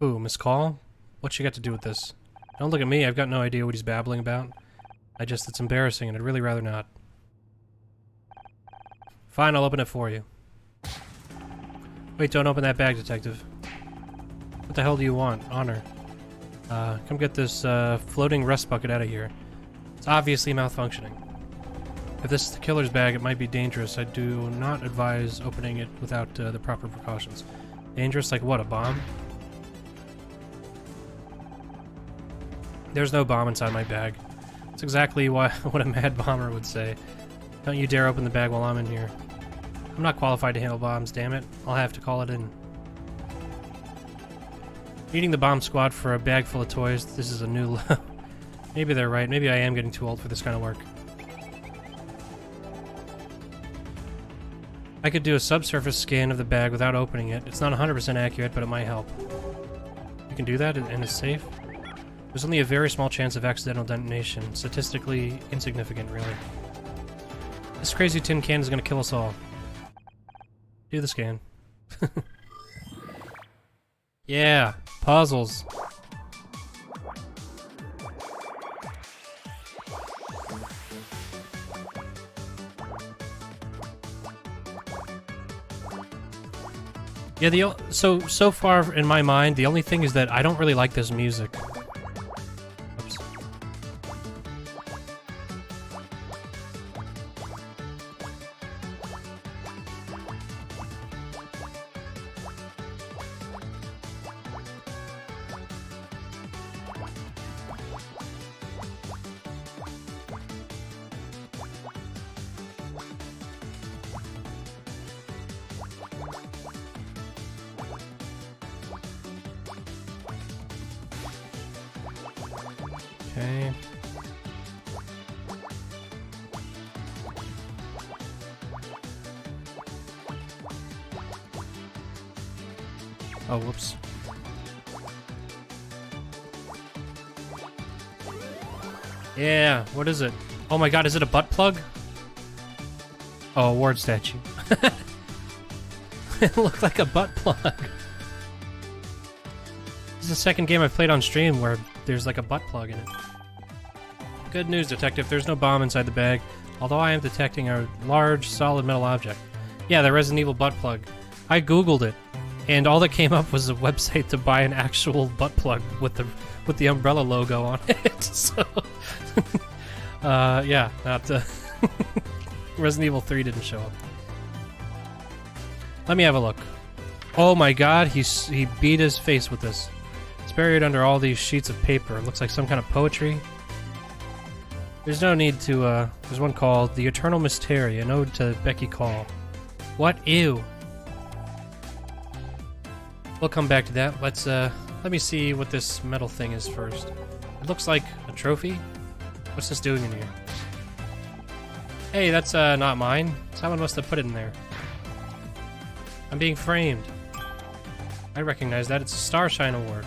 Ooh, Miss Call? What's she got to do with this? Don't look at me, I've got no idea what he's babbling about. It's embarrassing and I'd really rather not. Fine, I'll open it for you. Wait, don't open that bag, Detective. What the hell do you want? Honor. Come get this, floating rust bucket out of here. It's obviously malfunctioning. If this is the killer's bag, it might be dangerous. I do not advise opening it without, the proper precautions. Dangerous? Like what, a bomb? There's no bomb inside my bag. That's exactly what a mad bomber would say. Don't you dare open the bag while I'm in here. I'm not qualified to handle bombs, damn it. I'll have to call it in. Meeting the bomb squad for a bag full of toys, this is a new low. Maybe they're right. Maybe I am getting too old for this kind of work. I could do a subsurface scan of the bag without opening it. It's not 100% accurate, but it might help. You can do that and it's safe? There's only a very small chance of accidental detonation. Statistically insignificant, really. This crazy tin can is gonna kill us all. Do the scan. Yeah, puzzles. Yeah, so far in my mind, the only thing is that I don't really like this music. Oops. Okay. Oh, whoops. Yeah, what is it? Oh my god, is it a butt plug? Oh, award statue. It looked like a butt plug. This is the second game I've played on stream where there's like a butt plug in it. Good news, Detective. There's no bomb inside the bag, although I am detecting a large, solid metal object. Yeah, the Resident Evil butt plug. I googled it, and all that came up was a website to buy an actual butt plug with the umbrella logo on it. So, yeah, not Resident Evil 3 didn't show up. Let me have a look. Oh my god, he beat his face with this. It's buried under all these sheets of paper. It looks like some kind of poetry. There's no need to, there's one called The Eternal Miss Terri, an ode to Becky Call. What? Ew. We'll come back to that. Let me see what this metal thing is first. It looks like a trophy. What's this doing in here? Hey, that's, not mine. Someone must have put it in there. I'm being framed. I recognize that. It's a Starshine award.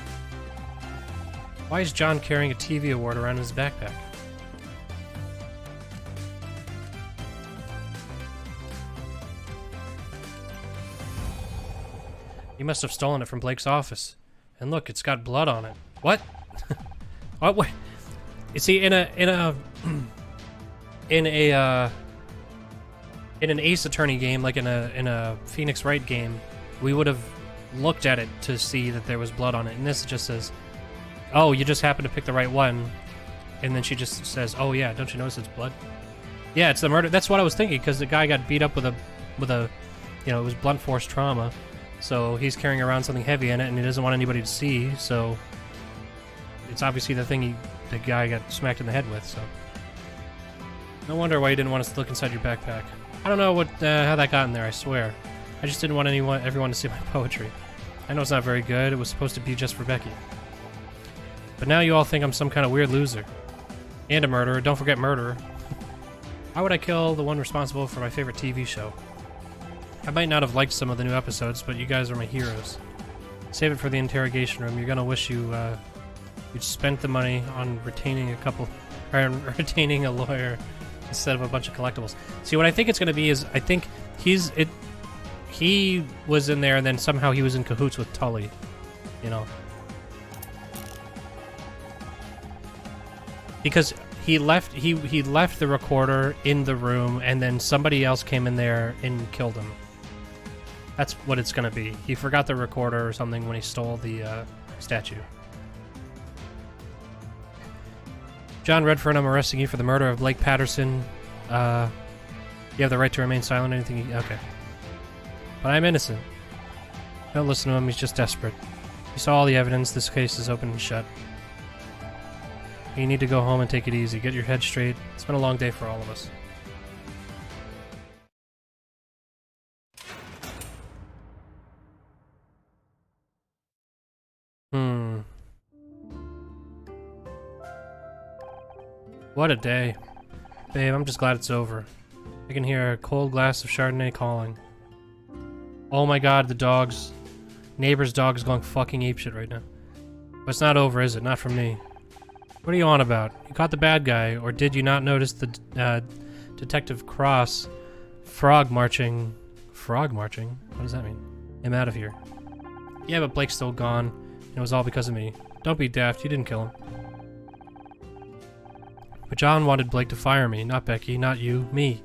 Why is John carrying a TV award around in his backpack? He must have stolen it from Blake's office. And look, it's got blood on it. What? Oh, wait. You see, in an Ace Attorney game, like in a Phoenix Wright game, we would have looked at it to see that there was blood on it. And this just says, "Oh, you just happened to pick the right one." And then she just says, "Oh yeah, don't you notice it's blood?" Yeah, it's the murder. That's what I was thinking, because the guy got beat up with a, you know, it was blunt force trauma. So he's carrying around something heavy in it, and he doesn't want anybody to see. So it's obviously the thing the guy got smacked in the head with. So no wonder why you didn't want us to look inside your backpack. I don't know how that got in there, I swear. I just didn't want everyone to see my poetry. I know it's not very good. It was supposed to be just for Becky. But now you all think I'm some kind of weird loser. And a murderer. Don't forget murderer. Why would I kill the one responsible for my favorite TV show? I might not have liked some of the new episodes, but you guys are my heroes. Save it for the interrogation room. You're gonna wish you'd spent the money on retaining a lawyer instead of a bunch of collectibles. See, what I think it's gonna be is, I think he was in there, and then somehow he was in cahoots with Tully. You know, because he left the recorder in the room, and then somebody else came in there and killed him. That's what it's gonna be. He forgot the recorder or something when he stole the statue. John Redfern, I'm arresting you for the murder of Blake Patterson. You have the right to remain silent. Okay. But I'm innocent. Don't listen to him. He's just desperate. You saw all the evidence. This case is open and shut. You need to go home and take it easy. Get your head straight. It's been a long day for all of us. What a day. Babe, I'm just glad it's over. I can hear a cold glass of Chardonnay calling. Oh my god, the dogs. Neighbor's dog is going fucking apeshit right now. But it's not over, is it? Not from me. What are you on about? You caught the bad guy, or did you not notice the Detective Cross frog marching? Frog marching? What does that mean? I'm out of here. Yeah, but Blake's still gone, and it was all because of me. Don't be daft, you didn't kill him. But John wanted Blake to fire me, not Becky, not you, me.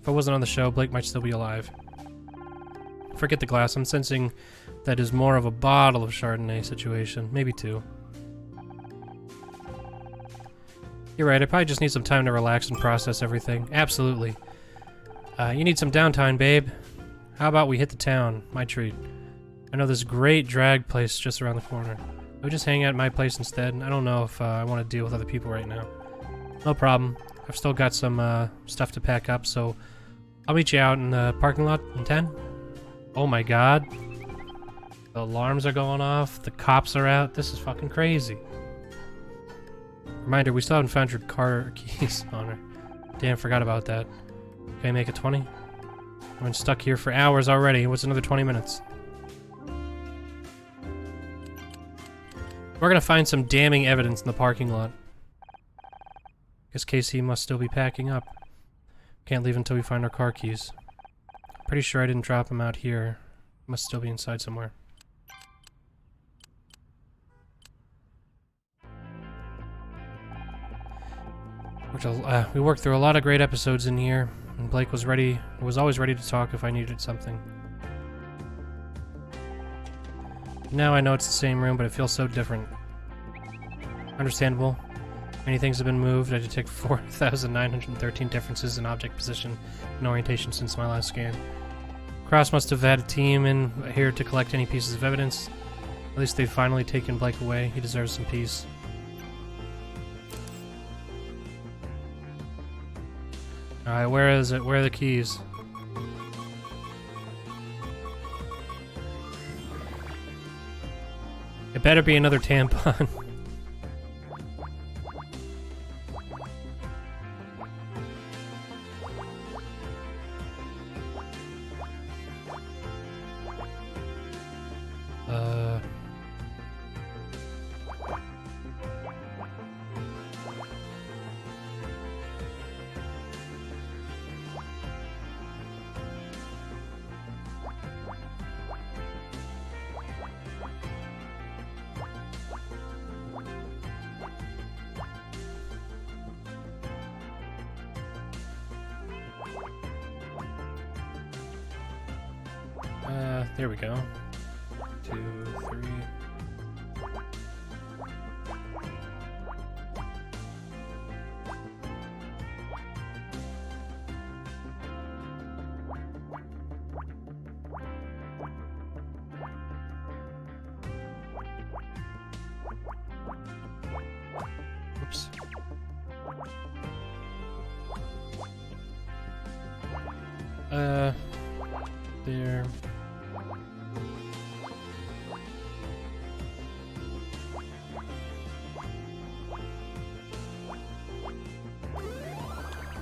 If I wasn't on the show, Blake might still be alive. Forget the glass, I'm sensing that is more of a bottle of Chardonnay situation, maybe two. You're right, I probably just need some time to relax and process everything. Absolutely. You need some downtime, babe. How about we hit the town? My treat. I know this great drag place just around the corner. We just hang out at my place instead. I don't know if I want to deal with other people right now. No problem. I've still got some stuff to pack up, so I'll meet you out in the parking lot in 10. Oh my god. The alarms are going off. The cops are out. This is fucking crazy. Reminder, we still haven't found your car keys, Honor. Damn, forgot about that. Okay, make it 20. I've been stuck here for hours already. What's another 20 minutes? We're gonna find some damning evidence in the parking lot. Guess Casey must still be packing up. Can't leave until we find our car keys. Pretty sure I didn't drop them out here. Must still be inside somewhere. We worked through a lot of great episodes in here, and Blake was always ready to talk if I needed something. Now I know it's the same room, but it feels so different. Understandable. Many things have been moved. I detect 4,913 differences in object position and orientation since my last scan. Cross must have had a team in here to collect any pieces of evidence. At least they've finally taken Blake away. He deserves some peace. Alright, where is it? Where are the keys? It better be another tampon. There we go. 2, 3. Oops. There.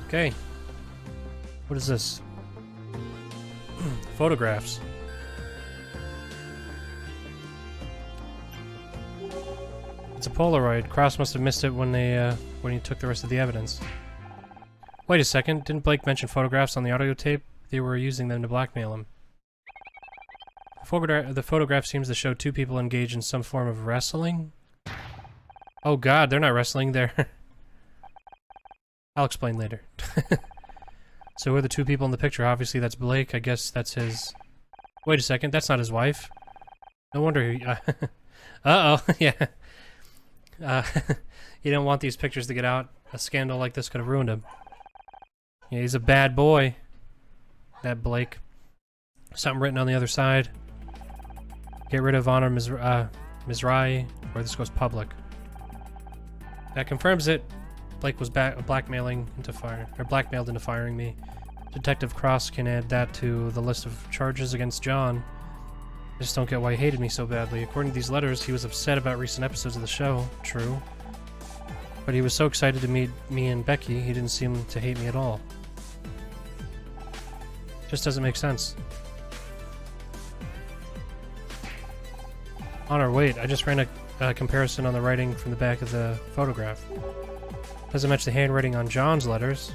Okay. What is this? Photographs. It's a Polaroid. Cross must have missed it when he took the rest of the evidence. Wait a second. Didn't Blake mention photographs on the audio tape? They were using them to blackmail him. The photograph seems to show two people engaged in some form of wrestling. Oh god, they're not wrestling, they're... I'll explain later. So who are the two people in the picture? Obviously that's Blake. I guess that's his... Wait a second, that's not his wife. No wonder he... Uh-oh, yeah. You don't want these pictures to get out. A scandal like this could have ruined him. Yeah, he's a bad boy. That Blake. Something written on the other side. Get rid of Honor Mizrahi, or this goes public. That confirms it. Blake was blackmailed into firing me. Detective Cross can add that to the list of charges against John. I just don't get why he hated me so badly. According to these letters, he was upset about recent episodes of the show. True. But he was so excited to meet me and Becky, he didn't seem to hate me at all. Just doesn't make sense. Honor, wait, I just ran a comparison on the writing from the back of the photograph. Doesn't match the handwriting on John's letters.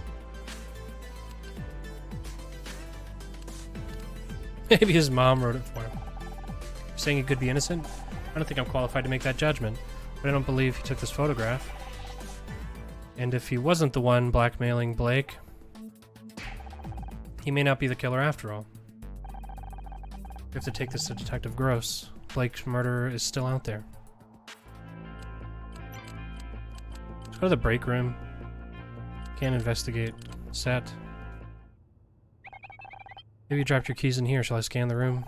Maybe his mom wrote it for him. Saying he could be innocent? I don't think I'm qualified to make that judgment, but I don't believe he took this photograph. And if he wasn't the one blackmailing Blake, he may not be the killer after all. We have to take this to Detective Gross. Blake's murderer is still out there. Let's go to the break room. Can't investigate. Set. Maybe you dropped your keys in here. Shall I scan the room?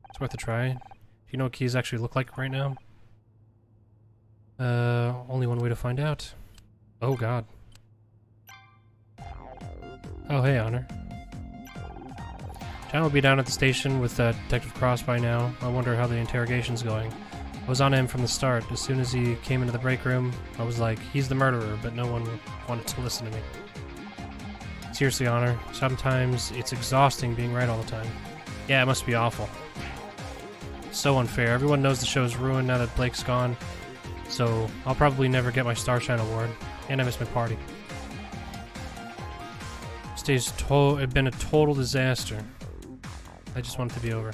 It's worth a try. Do you know what keys actually look like right now? Only one way to find out. Oh god. Oh hey, Honor. John will be down at the station with Detective Cross by now. I wonder how the interrogation's going. I was on him from the start. As soon as he came into the break room, I was like, he's the murderer, but no one wanted to listen to me. Seriously, Honor, sometimes it's exhausting being right all the time. Yeah, it must be awful. So unfair. Everyone knows the show's ruined now that Blake's gone, so I'll probably never get my Starshine award, and I miss my party. This day's been a total disaster. I just want it to be over.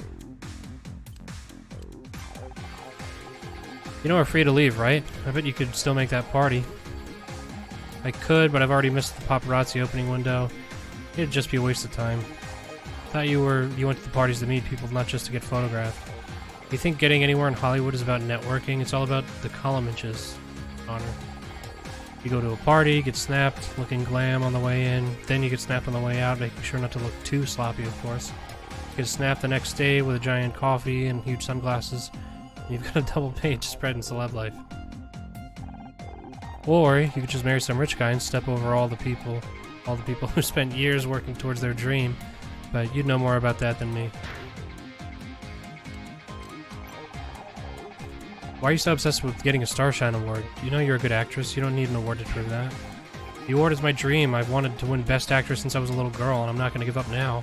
You know we're free to leave, right? I bet you could still make that party. I could, but I've already missed the paparazzi opening window. It'd just be a waste of time. Thought you went to the parties to meet people, not just to get photographed. You think getting anywhere in Hollywood is about networking? It's all about the column inches, Honor. You go to a party, get snapped, looking glam on the way in, then you get snapped on the way out, making sure not to look too sloppy, of course. You get snapped the next day with a giant coffee and huge sunglasses. You've got a double page spread in celeb life. Or you could just marry some rich guy and step over all the people who spent years working towards their dream, but you'd know more about that than me. Why are you so obsessed with getting a Starshine award? You know you're a good actress, you don't need an award to prove that. The award is my dream. I've wanted to win Best Actress since I was a little girl, and I'm not going to give up now.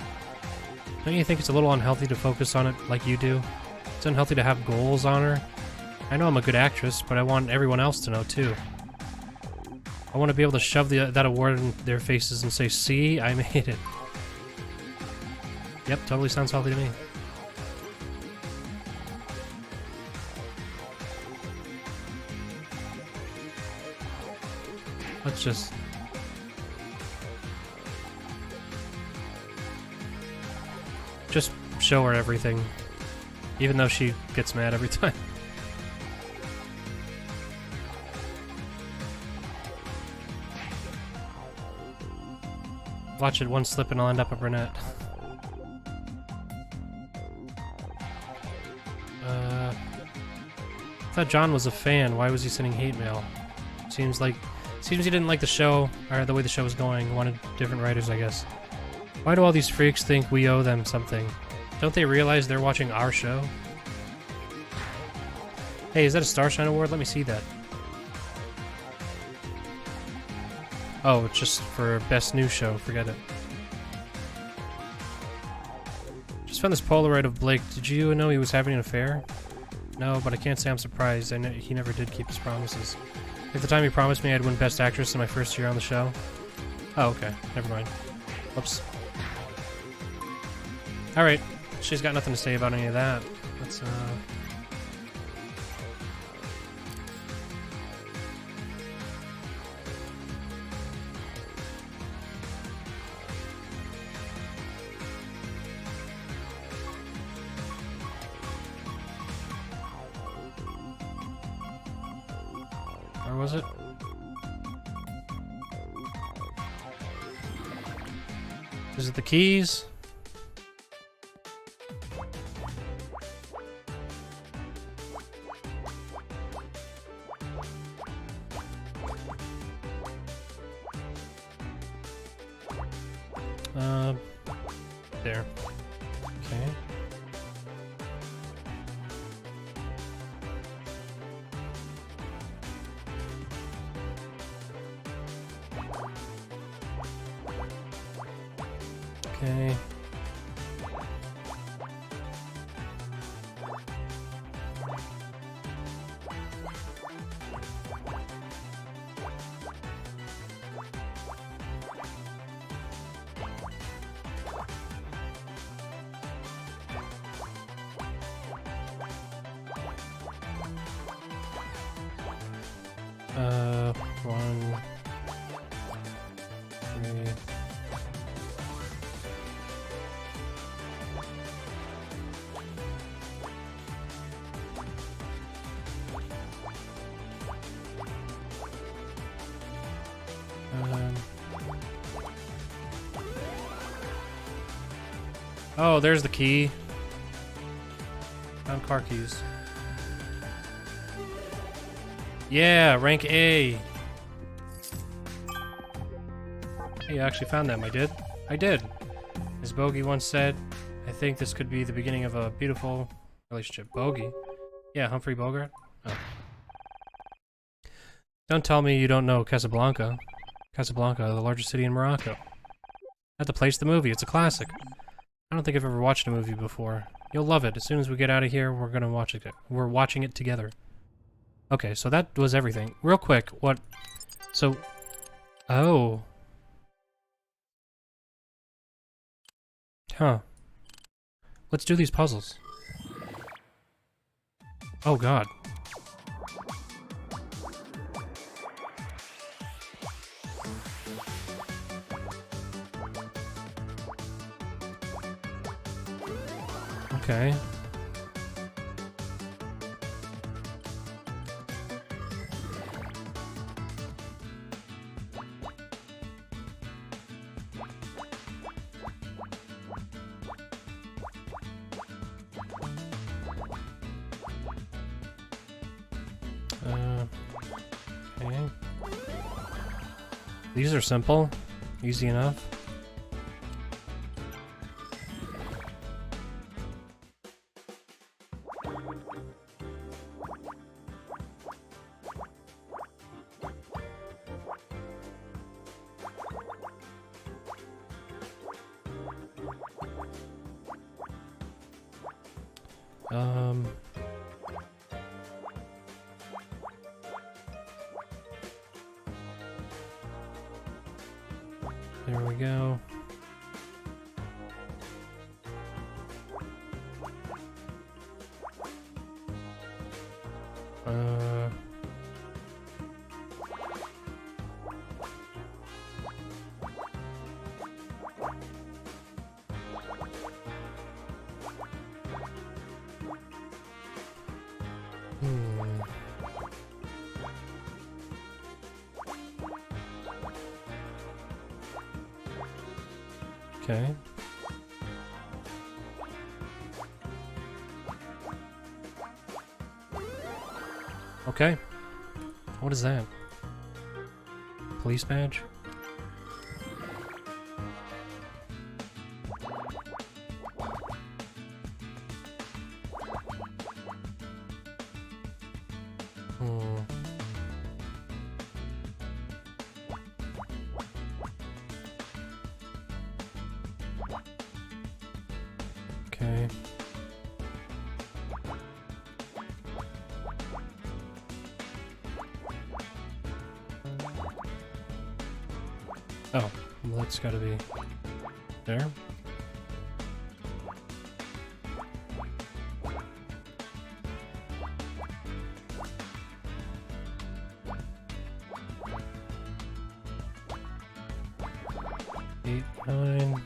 Don't you think it's a little unhealthy to focus on it like you do? It's unhealthy to have goals, Honor. I know I'm a good actress, but I want everyone else to know too. I want to be able to shove that award in their faces and say, see, I made it. Yep, totally sounds healthy to me. Let's just... show her everything. Even though she gets mad every time. Watch it, one slip and I'll end up a brunette. I thought John was a fan. Why was he sending hate mail? Seems he didn't like the show, or the way the show was going. Wanted different writers, I guess. Why do all these freaks think we owe them something? Don't they realize they're watching our show? Hey, is that a Starshine award? Let me see that. Oh, it's just for Best New Show. Forget it. Just found this Polaroid of Blake. Did you know he was having an affair? No, but I can't say I'm surprised. I know he never did keep his promises. At the time he promised me I'd win Best Actress in my first year on the show. Oh, okay. Never mind. Oops. Alright. She's got nothing to say about any of that. Let's, where was it? Is it the keys? There. Okay. Okay. One, three. Oh, there's the key. Found car keys. Yeah, rank A. Hey, I actually found them. I did? I did. As Bogey once said, I think this could be the beginning of a beautiful relationship. Bogey. Yeah, Humphrey Bogart. Oh. Don't tell me you don't know Casablanca. Casablanca, the largest city in Morocco. At the place the movie, it's a classic. I don't think I've ever watched a movie before. You'll love it. As soon as we get out of here, we're gonna watch it. We're watching it together. Okay, so that was everything. Real quick, what... So... Oh. Huh. Let's do these puzzles. Oh god. Okay. Okay. These are simple. Easy enough. There we go. Okay. Okay. What is that? Police badge? Okay. Oh, well, that's gotta be there. Eight, 9.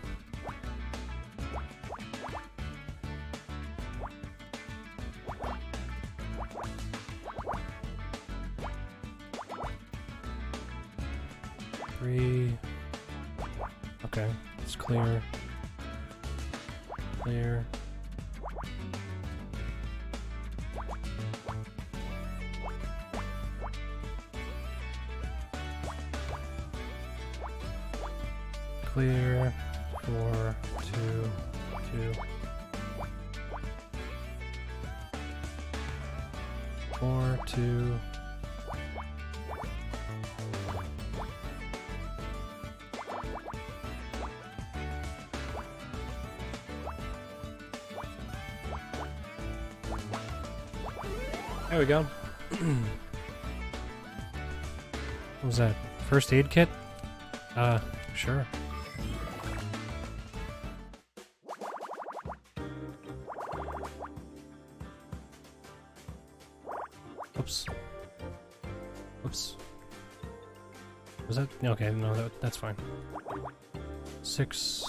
Okay, it's clear. Clear. Clear. 4, 2, 2. 4, 2. There we go. What was that? First aid kit? Sure. Oops. Oops. Was that? Okay, no, that's fine. 6.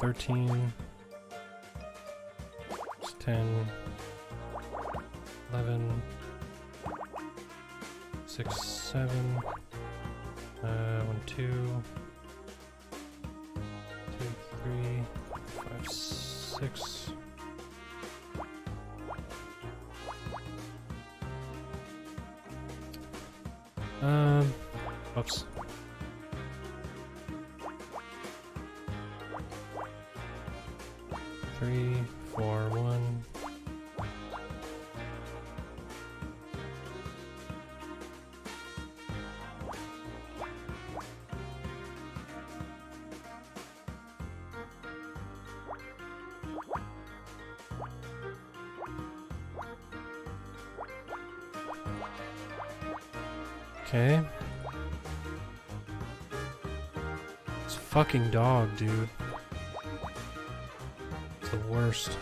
13. 10, 11, 6, 7, 1, 2, 2, 3, 5, 6. Oops. 3, 4, 1. Okay. It's a fucking dog, dude. It's the worst.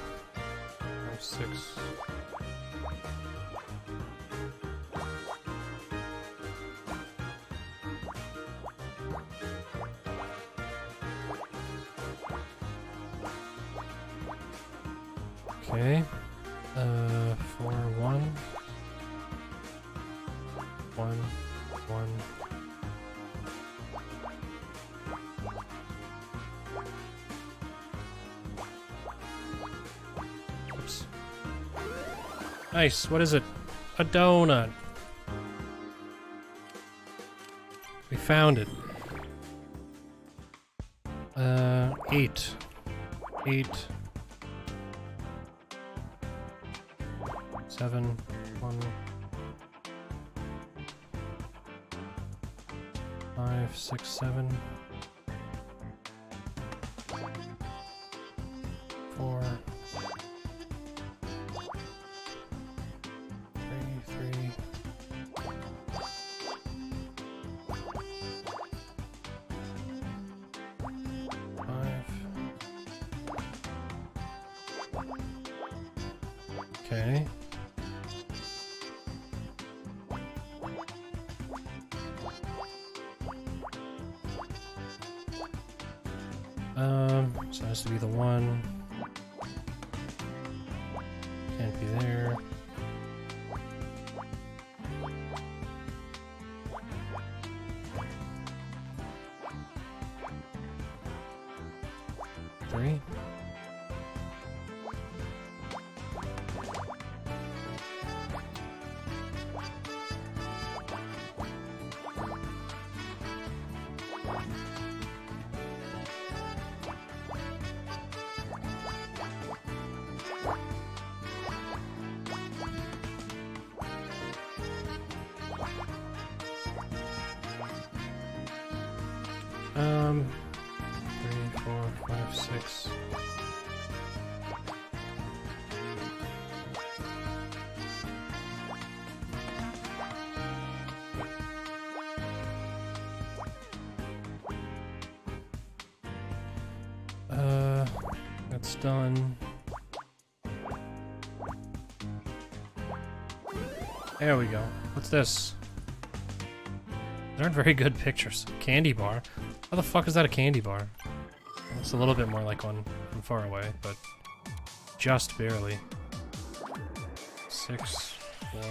5, 6. Okay. 4, 1. 1. 1. Oops. Nice. What is it? A donut. We found it. 8. 8. 7. 1. 5, 6, 7. 4. 3. 5. Okay. So it has to be the 1. Can't be there. Three. Three, 4, 5, 6. That's done. There we go. What's this? There aren't very good pictures. Candy bar. How the fuck is that a candy bar? It's a little bit more like one from far away, but just barely. 6, 4.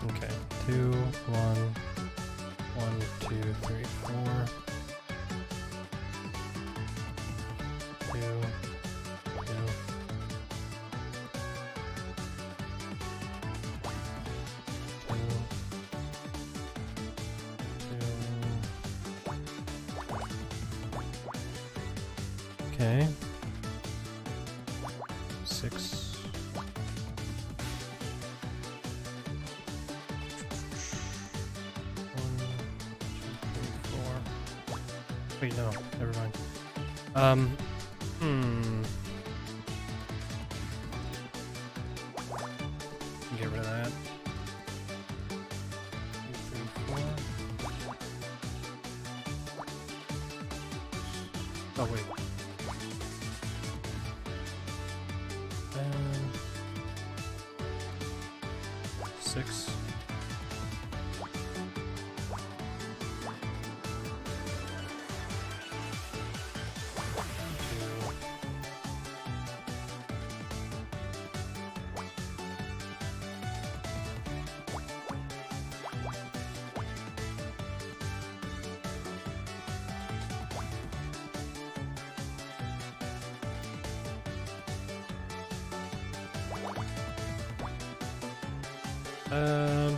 Okay. 2, 1. 1, 2, 3, 4. 2, 2. 2. Okay. 6. 1, 2, 3, 4. Wait, no, never mind. Get rid of that. 2, 3, 4. Oh, wait. 6. 2. Um.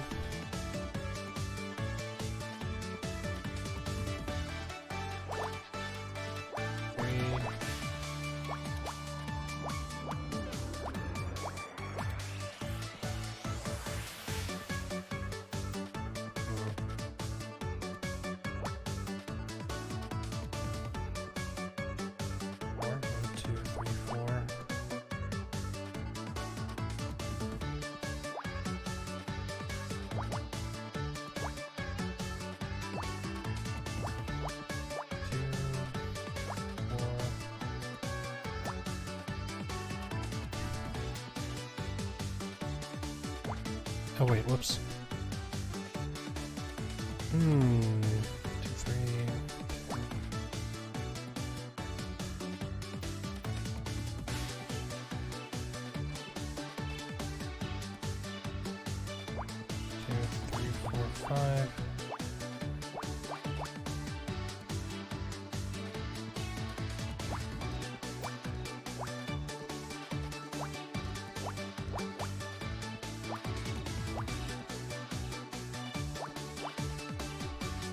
Oh wait, whoops. 2, 3. Two, 3, 4, 5.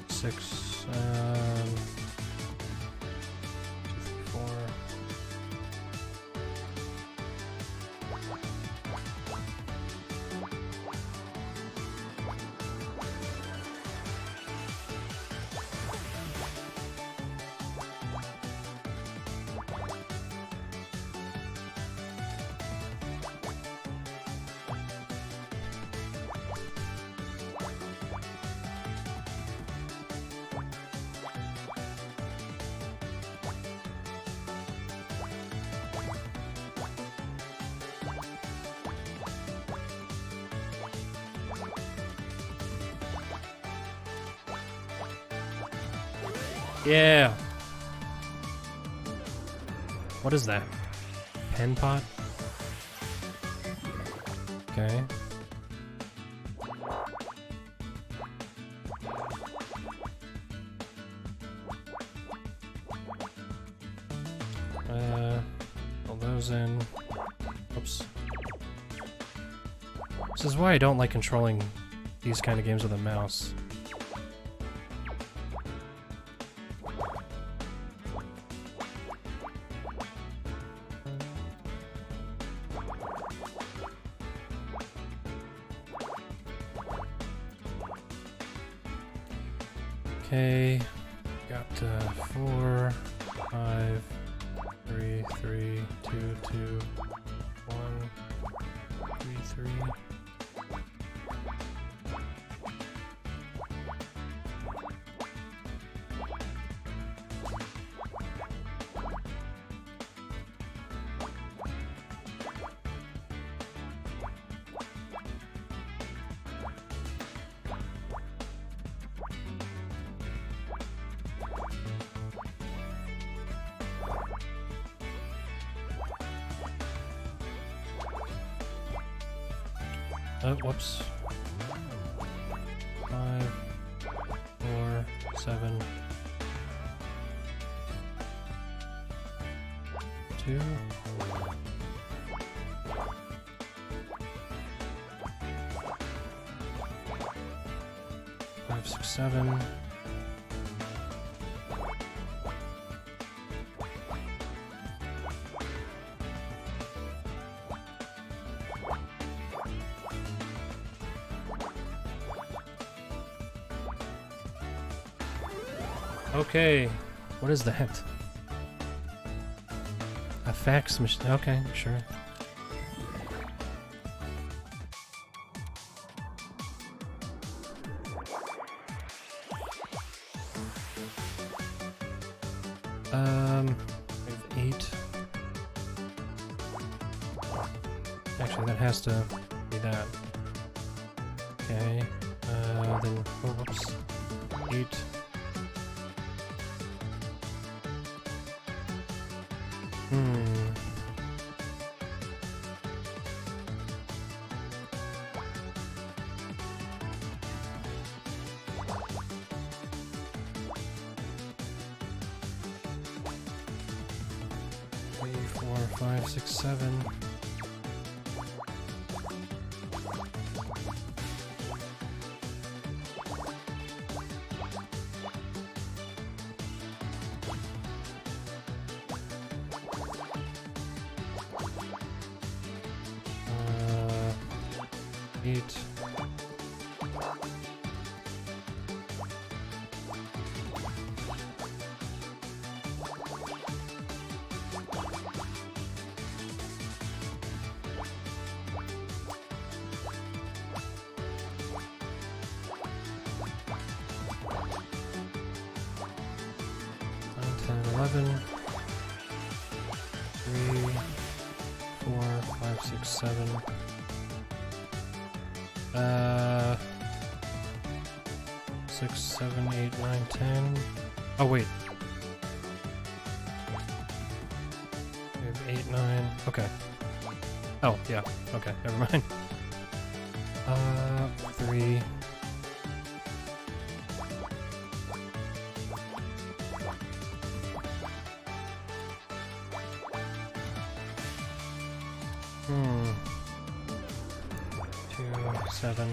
Six, 2, 3, 4. Yeah. What is that? Pen pot? Okay. Pull those in. Oops. This is why I don't like controlling these kind of games with a mouse. Okay, got 4, 5, 3, 3, 2, 2, 1, 3, 3. Oh, whoops. 5, 4, 7, 2. Five, 6, 7. Okay, what is that? A fax machine. Okay, sure. We have 8. Actually, that has to be that. Okay. Then, oh, whoops. 8. Three, 4, 5, 6, 7. 8. Oh, wait. We have 8, 9. Okay. Oh, yeah. Okay, never mind. 3. Hmm. 2, 7.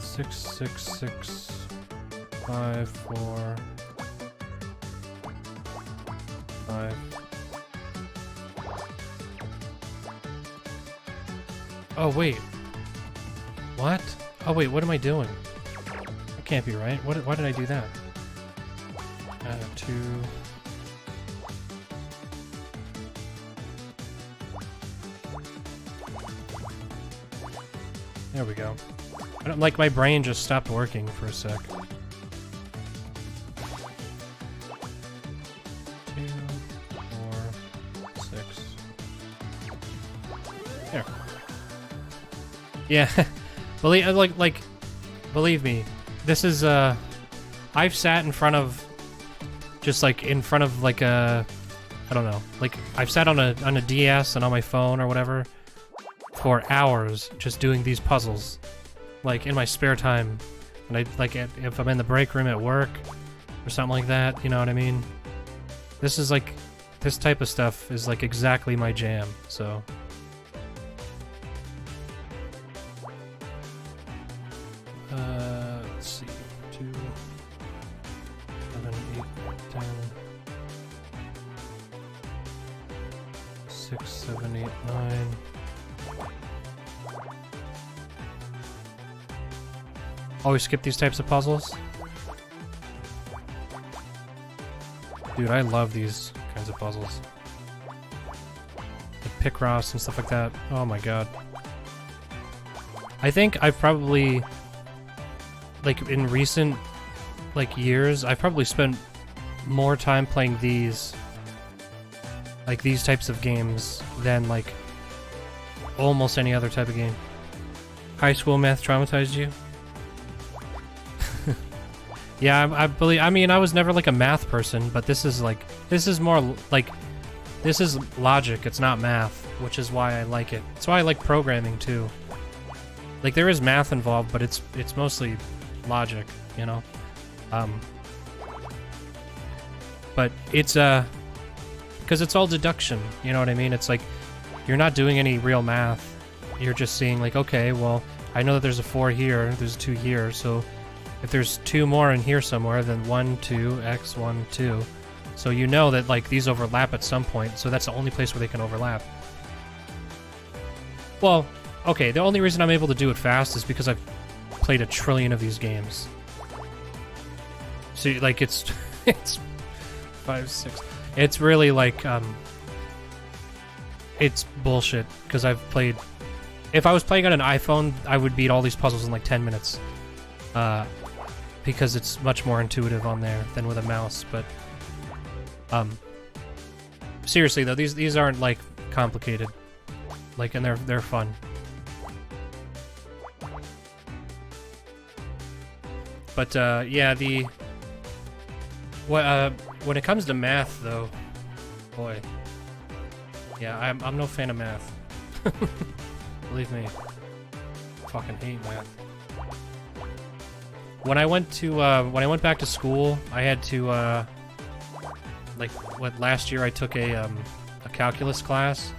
6, 6, 6, 5, 4, 5. Oh, wait. What? Oh, wait, what am I doing? That can't be right. Why did I do that? 2. There we go. I don't, like, my brain just stopped working for a sec. 2, 4, 6. There. Yeah, believe me, this is, I've sat in front of, just, like, in front of, like, I don't know, like, I've sat on a DS and on my phone or whatever for hours just doing these puzzles. Like, in my spare time, and I, like, if I'm in the break room at work, or something like that, you know what I mean? This is, like, this type of stuff is, like, exactly my jam, so... let's see, 2, 7, 8, 10, 6, 7, 8, 9... Always skip these types of puzzles. Dude, I love these kinds of puzzles. Like Picross and stuff like that. Oh my god. I think I've probably, like, in recent, like, years, I've probably spent more time playing these, like, these types of games than, like, almost any other type of game. High school math traumatized you? Yeah, I mean, I was never, like, a math person, but this is, like, this is more, like, this is logic, it's not math, which is why I like it. That's why I like programming, too. Like, there is math involved, but it's mostly logic, you know? But it's, because it's all deduction, you know what I mean? It's like, you're not doing any real math. You're just seeing, like, okay, well, I know that there's a 4 here, there's a 2 here, so... If there's 2 more in here somewhere, then 1, 2, X, 1, 2. So you know that, like, these overlap at some point, so that's the only place where they can overlap. Well, okay, the only reason I'm able to do it fast is because I've played a trillion of these games. So, like, it's... it's 5, 6... It's really, like, it's bullshit, because I've played... If I was playing on an iPhone, I would beat all these puzzles in, like, 10 minutes. Because it's much more intuitive on there than with a mouse, but seriously though, these aren't, like, complicated, like, and they're fun. But yeah, when it comes to math though, boy, yeah, I'm no fan of math. Believe me, fucking hate math. When I went back to school, I had to, last year I took a calculus class,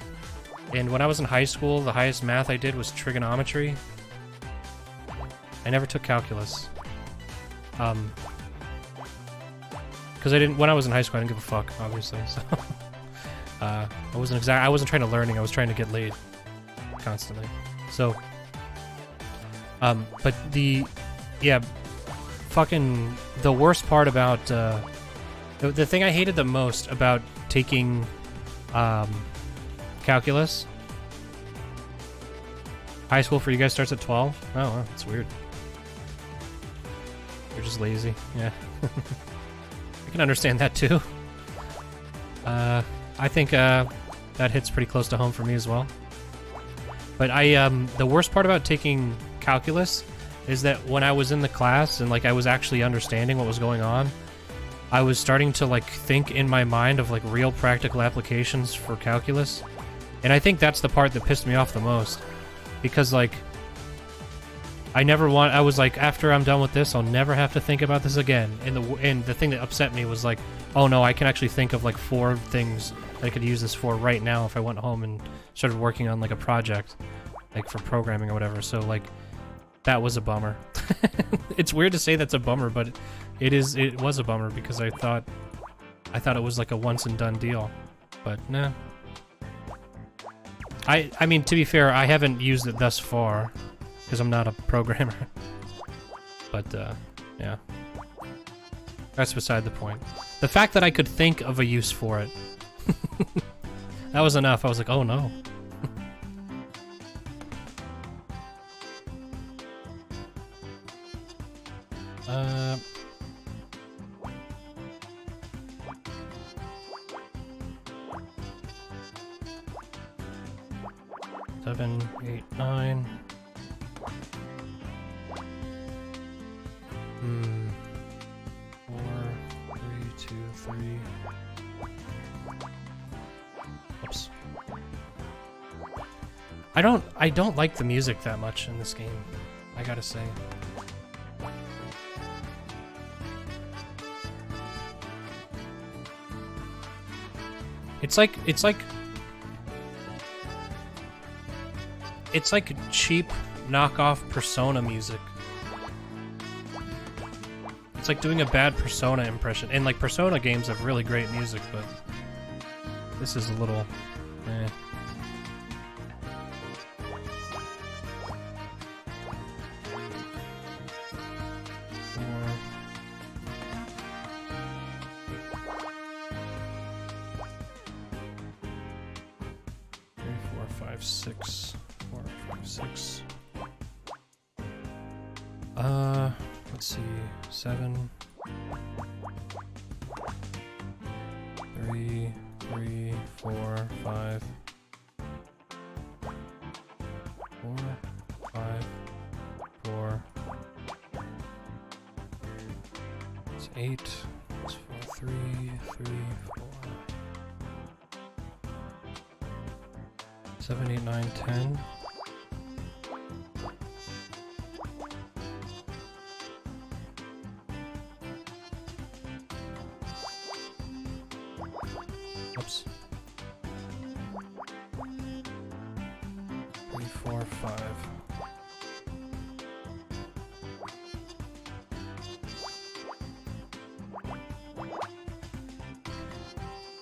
and when I was in high school, the highest math I did was trigonometry. I never took calculus. because when I was in high school, I didn't give a fuck, obviously. So I wasn't trying to learning. I was trying to get laid constantly. So, but fucking the worst part about the thing I hated the most about taking calculus. High school for you guys starts at 12? Oh, wow, that's weird. You're just lazy. Yeah. I can understand that too. I think that hits pretty close to home for me as well. But the worst part about taking calculus is that when I was in the class and like I was actually understanding what was going on, I was starting to like think in my mind of like real practical applications for calculus. And I think that's the part that pissed me off the most. Because like I was like, after I'm done with this, I'll never have to think about this again. And the thing that upset me was like, oh no, I can actually think of like 4 things that I could use this for right now if I went home and started working on like a project, like for programming or whatever. So like, that was a bummer. It's weird to say that's a bummer, but it was a bummer because I thought it was like a once and done deal, but nah. I mean, to be fair, I haven't used it thus far because I'm not a programmer. But yeah, that's beside the point. The fact that I could think of a use for it, that was enough. I was like, oh no. 7, 8, 9. 4, 3, 2, 3. Oops. I don't like the music that much in this game, I gotta say. It's like cheap knockoff Persona music. It's like doing a bad Persona impression. And like Persona games have really great music, but this is a little eh. Let's see, 7, 3, 3, 4, 5, 4, 5, 4. It's 8. It's 4, 3, 3, 4. 7, 8, 9, 10. Oops. 3, 4, 5.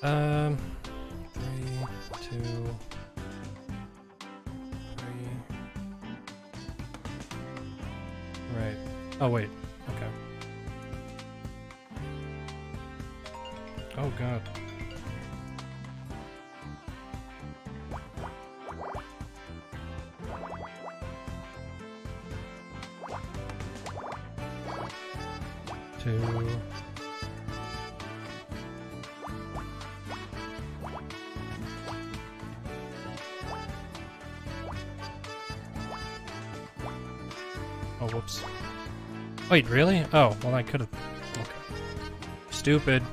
Um, 3, 2, 3. Right. Oh wait. Okay. Oh god. Oh, whoops. Wait, really? Oh, well I could've... Okay. Stupid.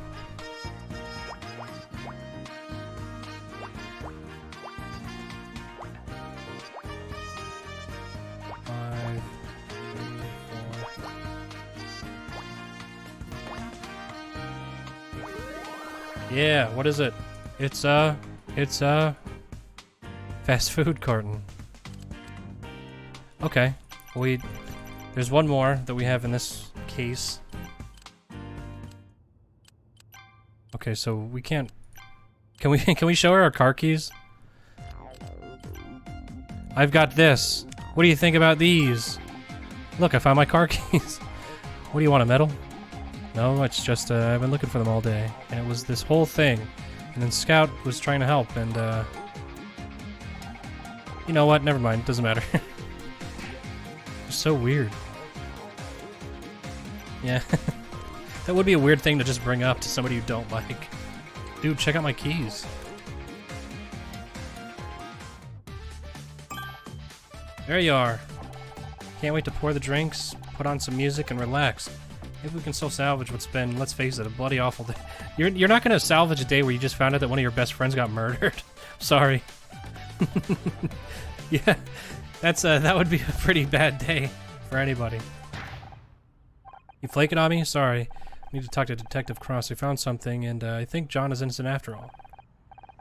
Yeah, what is it? It's a fast food carton. Okay, there's one more that we have in this case. Okay, so we can't... Can we show her our car keys? I've got this. What do you think about these? Look, I found my car keys. What do you want, a medal? No, it's just, I've been looking for them all day. And it was this whole thing. And then Scout was trying to help, and, you know what? Never mind. Doesn't matter. It's so weird. Yeah. That would be a weird thing to just bring up to somebody you don't like. Dude, check out my keys. There you are. Can't wait to pour the drinks, put on some music, and relax. Maybe we can still salvage what's been, let's face it, a bloody awful day. You're not gonna salvage a day where you just found out that one of your best friends got murdered. Sorry. Yeah, that would be a pretty bad day for anybody. You flaking on me? Sorry. I need to talk to Detective Cross. We found something, and I think John is innocent after all.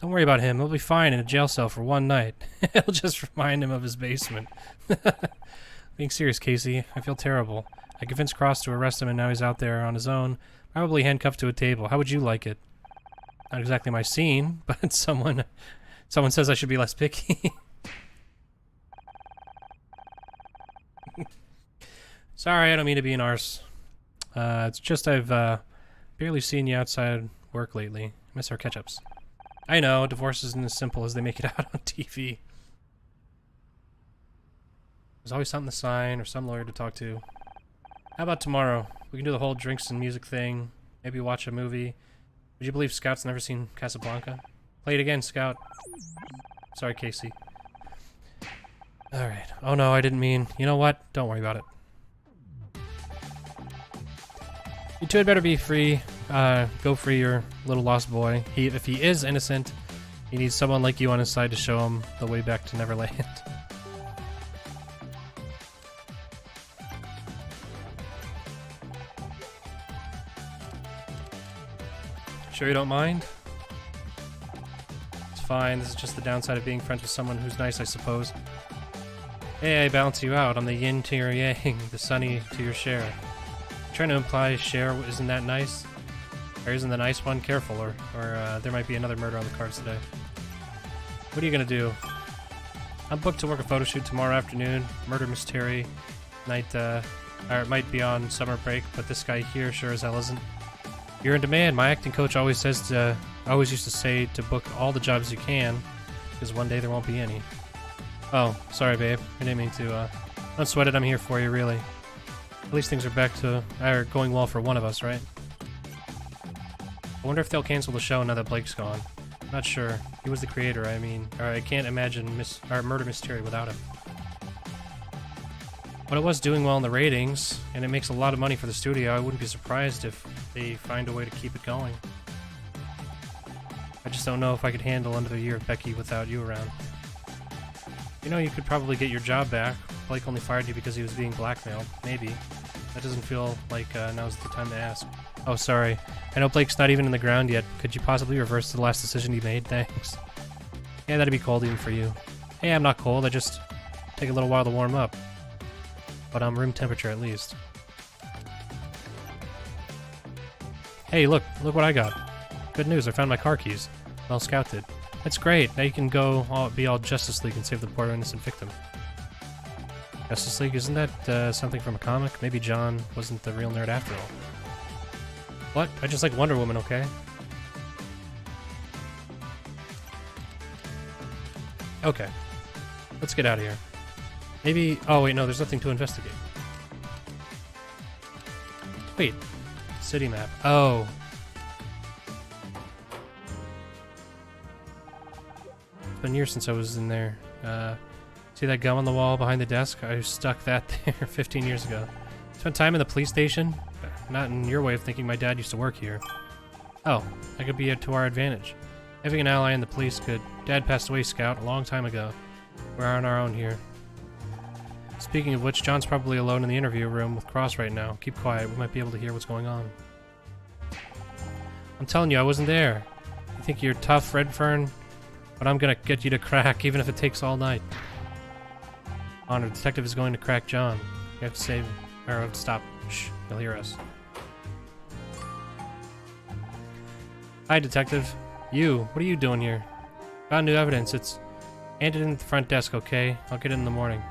Don't worry about him. He'll be fine in a jail cell for one night. It'll just remind him of his basement. Being serious, Casey. I feel terrible. I convinced Cross to arrest him, and now he's out there on his own, probably handcuffed to a table. How would you like it? Not exactly my scene, but someone says I should be less picky. Sorry, I don't mean to be an arse. It's just I've barely seen you outside work lately. Miss our catch-ups. I know, divorce isn't as simple as they make it out on TV. There's always something to sign or some lawyer to talk to. How about tomorrow? We can do the whole drinks and music thing. Maybe watch a movie. Would you believe Scout's never seen Casablanca? Play it again, Scout. Sorry, Casey. Alright. Oh no, I didn't mean... You know what? Don't worry about it. You two had better be free. Go free your little lost boy. If he is innocent, he needs someone like you on his side to show him the way back to Neverland. Sure you don't mind? It's fine. This is just the downside of being friends with someone who's nice, I suppose. Hey, I balance you out. I'm the yin to your yang, the sunny to your share. Trying to imply Cher isn't that nice? Or isn't the nice one? Careful, or there might be another murder on the cards today. What are you gonna do? I'm booked to work a photo shoot tomorrow afternoon. Murder Miss Terri. Night, or it might be on summer break, but this guy here sure as hell isn't. You're in demand. My acting coach always used to say to book all the jobs you can, because one day there won't be any. Oh, sorry, babe. I didn't mean to. Don't sweat it. I'm here for you, really. At least things are going well for one of us, right? I wonder if they'll cancel the show now that Blake's gone. Not sure. He was the creator, I mean. Or I can't imagine Murder Miss Terri without him. But it was doing well in the ratings, and it makes a lot of money for the studio. I wouldn't be surprised if they find a way to keep it going. I just don't know if I could handle another year of Becky without you around. You know, you could probably get your job back. Blake only fired you because he was being blackmailed. Maybe. That doesn't feel like now's the time to ask. Oh, sorry. I know Blake's not even in the ground yet. Could you possibly reverse the last decision he made? Thanks. Yeah, that'd be cold even for you. Hey, I'm not cold. I just take a little while to warm up. But I'm room temperature at least. Hey, look what I got. Good news, I found my car keys. Well, Scout did. That's great. Now you can go be all Justice League and save the poor innocent victim. Justice League, isn't that something from a comic? Maybe John wasn't the real nerd after all. What? I just like Wonder Woman, okay? Okay. Let's get out of here. Maybe... Oh, wait, no, there's nothing to investigate. Wait. City map. Oh. It's been years since I was in there. See that gum on the wall behind the desk? I stuck that there 15 years ago. Spent time in the police station? Not in your way of thinking. My dad used to work here. Oh, that could be to our advantage. Having an ally in the police could... Dad passed away, Scout, a long time ago. We're on our own here. Speaking of which, John's probably alone in the interview room with Cross right now. Keep quiet, we might be able to hear what's going on. I'm telling you, I wasn't there. You think you're tough, Redfern? But I'm gonna get you to crack, even if it takes all night. Honor, the detective is going to crack John. You have to save him. Or you have to stop. Shh, he'll hear us. Hi, Detective. You, what are you doing here? Found new evidence. It's handed in at the front desk, okay? I'll get it in the morning.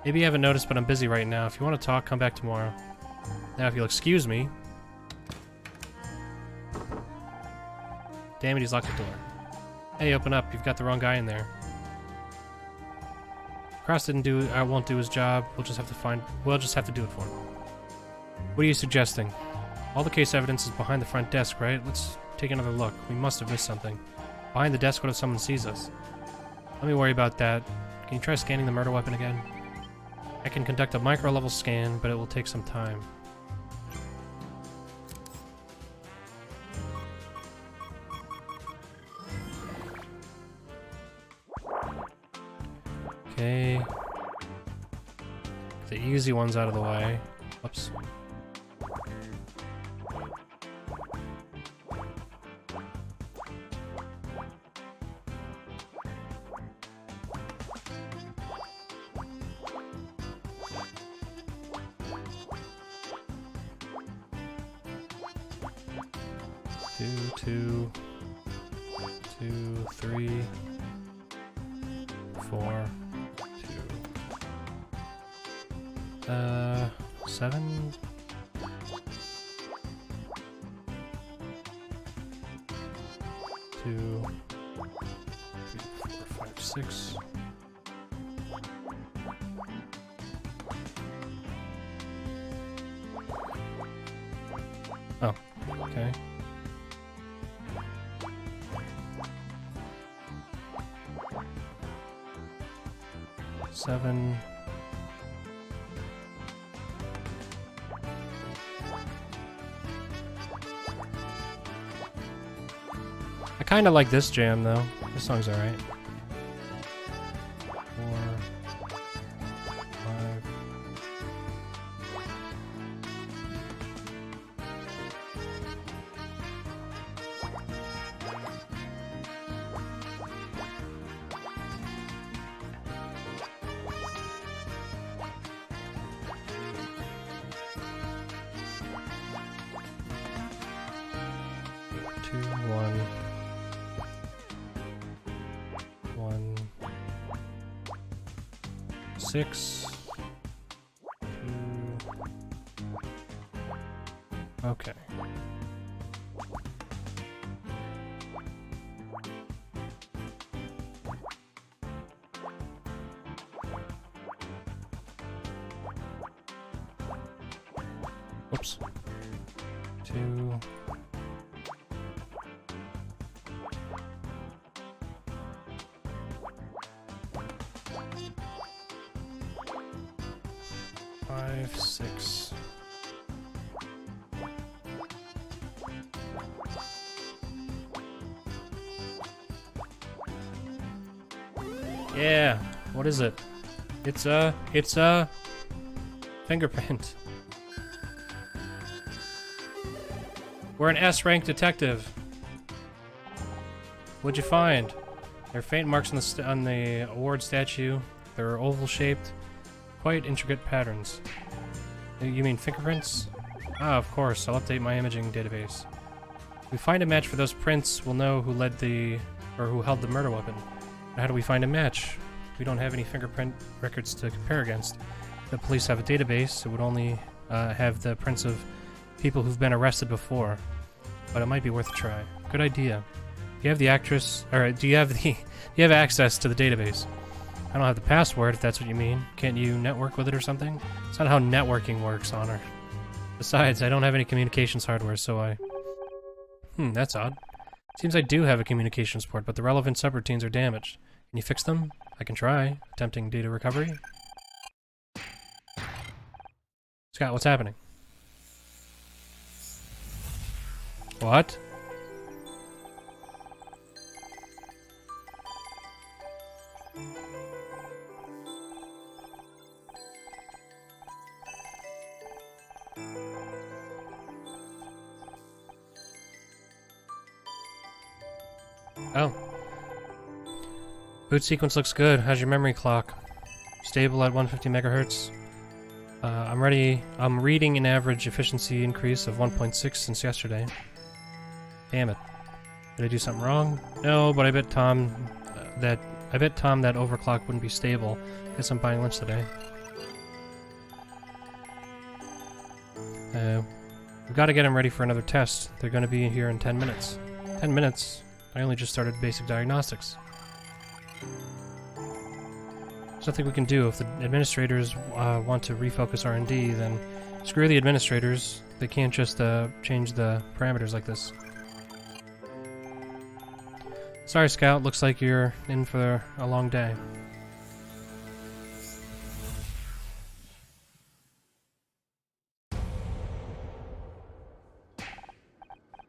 Maybe you haven't noticed, but I'm busy right now. If you want to talk, come back tomorrow. Now, if you'll excuse me... Damn it, he's locked the door. Hey, open up. You've got the wrong guy in there. Cross won't do his job. We'll just have to do it for him. What are you suggesting? All the case evidence is behind the front desk, right? Let's take another look. We must have missed something. Behind the desk, what if someone sees us? Let me worry about that. Can you try scanning the murder weapon again? I can conduct a micro-level scan, but it will take some time. Okay. The easy one's out of the way. Whoops. Two, 3, 4, 2. 7. 2, 3, 4, 5, 6. Oh, okay. Seven. I kind of like this jam though. This song's alright. 4, 5. Two, 1, 1, 6, 2. Okay. Whoops. 2. Five, 6. Yeah, what is it? It's a fingerprint. We're an S-rank detective. What'd you find? There are faint marks on the award statue. They're oval-shaped, quite intricate patterns. You mean fingerprints? Ah, of course. I'll update my imaging database. If we find a match for those prints, we'll know who who held the murder weapon. How do we find a match? We don't have any fingerprint records to compare against. The police have a database. It would only have the prints of people who've been arrested before, but it might be worth a try. Good idea. Do you have the access to the database? I don't have the password, if that's what you mean. Can't you network with it or something? It's not how networking works, Honor. Besides, I don't have any communications hardware, so I... that's odd. Seems I do have a communications port, but the relevant subroutines are damaged. Can you fix them? I can try. Attempting data recovery. Scott, what's happening? What? Oh. Boot sequence looks good. How's your memory clock? Stable at 150 megahertz. I'm reading an average efficiency increase of 1.6 since yesterday. Damn it. Did I do something wrong? No, but I bet Tom that overclock wouldn't be stable. Guess I'm buying lunch today. We've got to get him ready for another test. They're going to be here in 10 minutes. 10 minutes? I only just started basic diagnostics. There's nothing we can do. If the administrators want to refocus R&D, then screw the administrators. They can't just change the parameters like this. Sorry, Scout. Looks like you're in for a long day.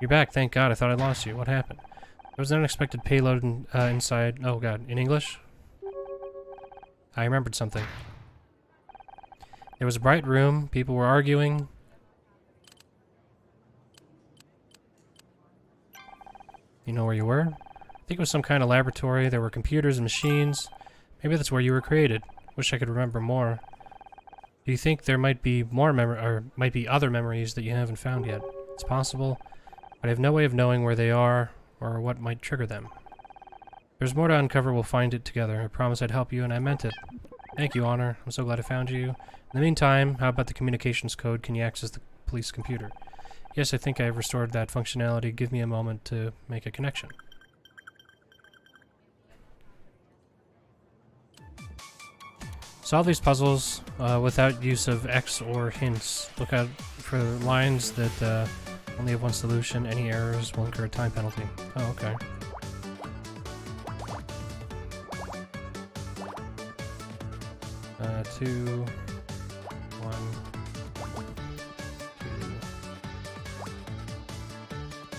You're back, thank God. I thought I lost you. What happened? There was an unexpected payload inside. Oh God, in English? I remembered something. There was a bright room. People were arguing. You know where you were? I think it was some kind of laboratory. There were computers and machines. Maybe that's where you were created. Wish I could remember more. Do you think there might be other memories that you haven't found yet? It's possible, but I have no way of knowing where they are or what might trigger them. If there's more to uncover, we'll find it together. I promised I'd help you, and I meant it. Thank you, Honor. I'm so glad I found you. In the meantime, how about the communications code? Can you access the police computer? Yes, I think I've restored that functionality. Give me a moment to make a connection. Solve these puzzles without use of X or hints. Look out for lines that only have one solution. Any errors will incur a time penalty. Oh, okay. Two, one, two.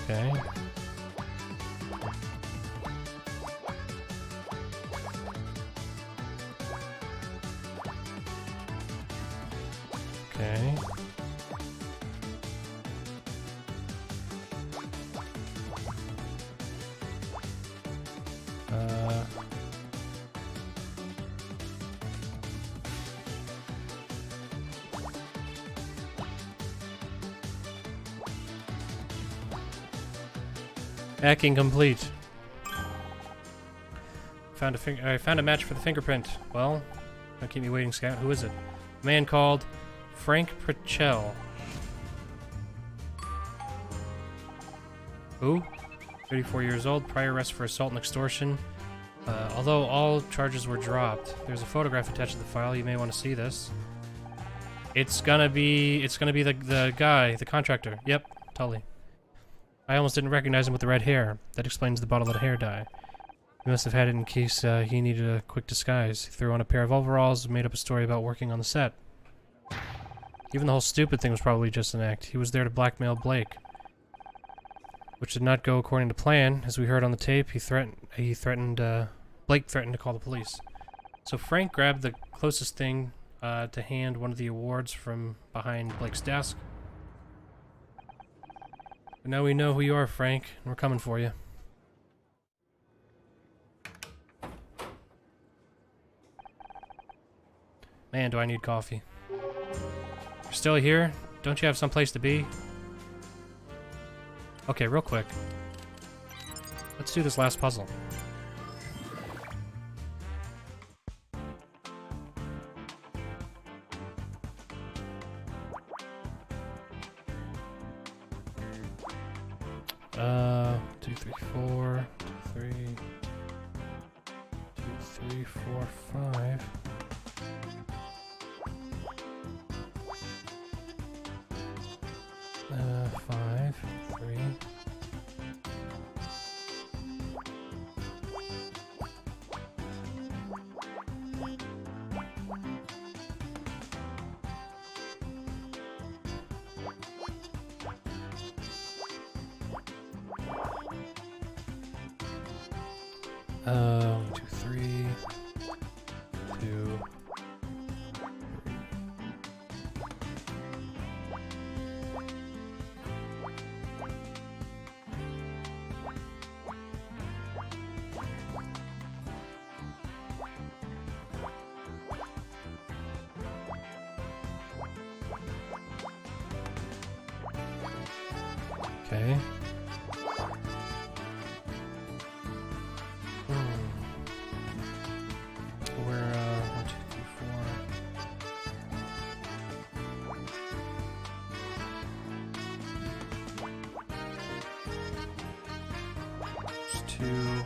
Okay. Okay. Hacking complete. I found a match for the fingerprint. Well, don't keep me waiting, Scout. Who is it? A man called Frank Pritchell. Who? 34 years old, prior arrest for assault and extortion. Although all charges were dropped, there's a photograph attached to the file. You may want to see this. It's gonna be the guy, the contractor. Yep, Tully. I almost didn't recognize him with the red hair. That explains the bottle of hair dye. He must have had it in case he needed a quick disguise. He threw on a pair of overalls and made up a story about working on the set. Even the whole stupid thing was probably just an act. He was there to blackmail Blake. Which did not go according to plan. As we heard on the tape, Blake threatened to call the police. So Frank grabbed the closest thing to hand one of the awards from behind Blake's desk. But now we know who you are, Frank, and we're coming for you. Man, do I need coffee. You're still here? Don't you have someplace to be? Okay, real quick. Let's do this last puzzle. Two, three, four, 2, 3, 2, 3, 4, 5. Five, 3. One, 2, 3, 2. Okay. to...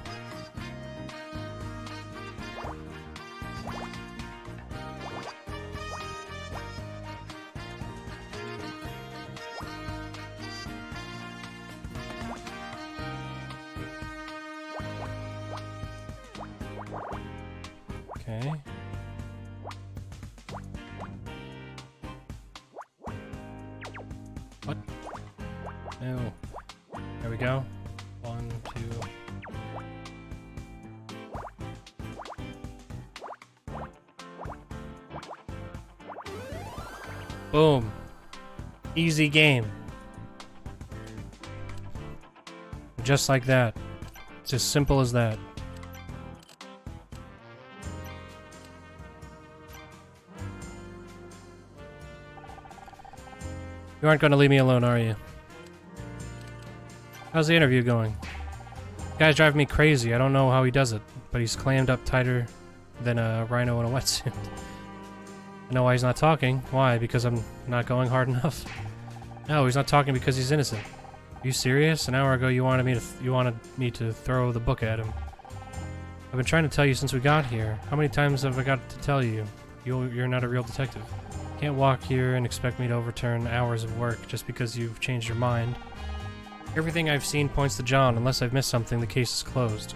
Okay. What? No. There we go. 1, 2. Boom. Easy game. Just like that. It's as simple as that. You aren't going to leave me alone, are you? How's the interview going? The guy's driving me crazy. I don't know how he does it, but he's clammed up tighter than a rhino in a wetsuit. I know why he's not talking. Why? Because I'm not going hard enough? No, he's not talking because he's innocent. Are you serious? An hour ago you wanted me to throw the book at him. I've been trying to tell you since we got here. How many times have I got to tell you? You're not a real detective. Can't walk here and expect me to overturn hours of work just because you've changed your mind. Everything I've seen points to John. Unless I've missed something, the case is closed.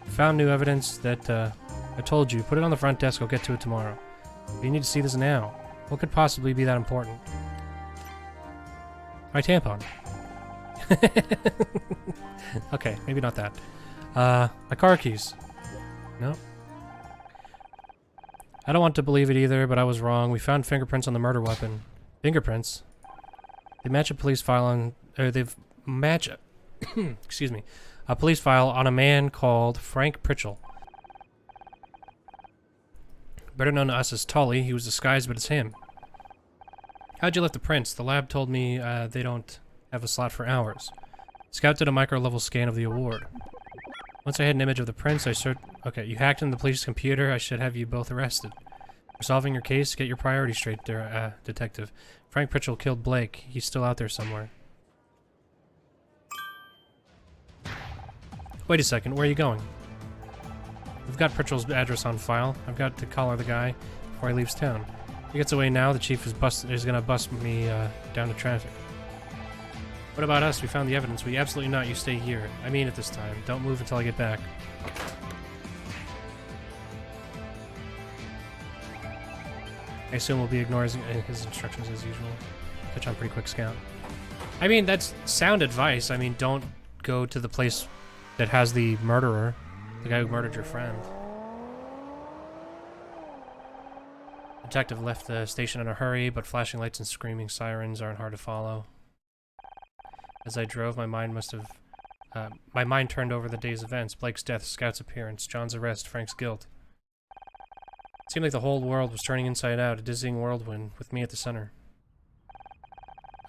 Found new evidence that, I told you. Put it on the front desk, I'll get to it tomorrow. But you need to see this now. What could possibly be that important? My tampon. Okay, maybe not that. My car keys. No. I don't want to believe it either, but I was wrong. We found fingerprints on the murder weapon. Fingerprints? They match a police file on... they've match... excuse me. A police file on a man called Frank Pritchell. Better known to us as Tully. He was disguised, but it's him. How'd you lift the prints? The lab told me they don't have a slot for hours. Scout did a micro-level scan of the award. Once I had an image of the prints, I searched... Okay, you hacked into the police computer. I should have you both arrested. For solving your case, get your priorities straight there, detective. Frank Pritchell killed Blake. He's still out there somewhere. Wait a second, where are you going? We've got Pritchell's address on file. I've got to collar the guy before he leaves town. If he gets away now, the chief is gonna bust me down to traffic. What about us? We found the evidence. We absolutely not. You stay here. I mean it this time. Don't move until I get back. I assume we'll be ignoring his instructions as usual. Catch on pretty quick scout. I mean, that's sound advice. I mean, don't go to the place that has the murderer. The guy who murdered your friend. Detective left the station in a hurry, but flashing lights and screaming sirens aren't hard to follow. As I drove, my mind turned over the day's events. Blake's death, Scout's appearance, John's arrest, Frank's guilt. It seemed like the whole world was turning inside out, a dizzying whirlwind, with me at the center.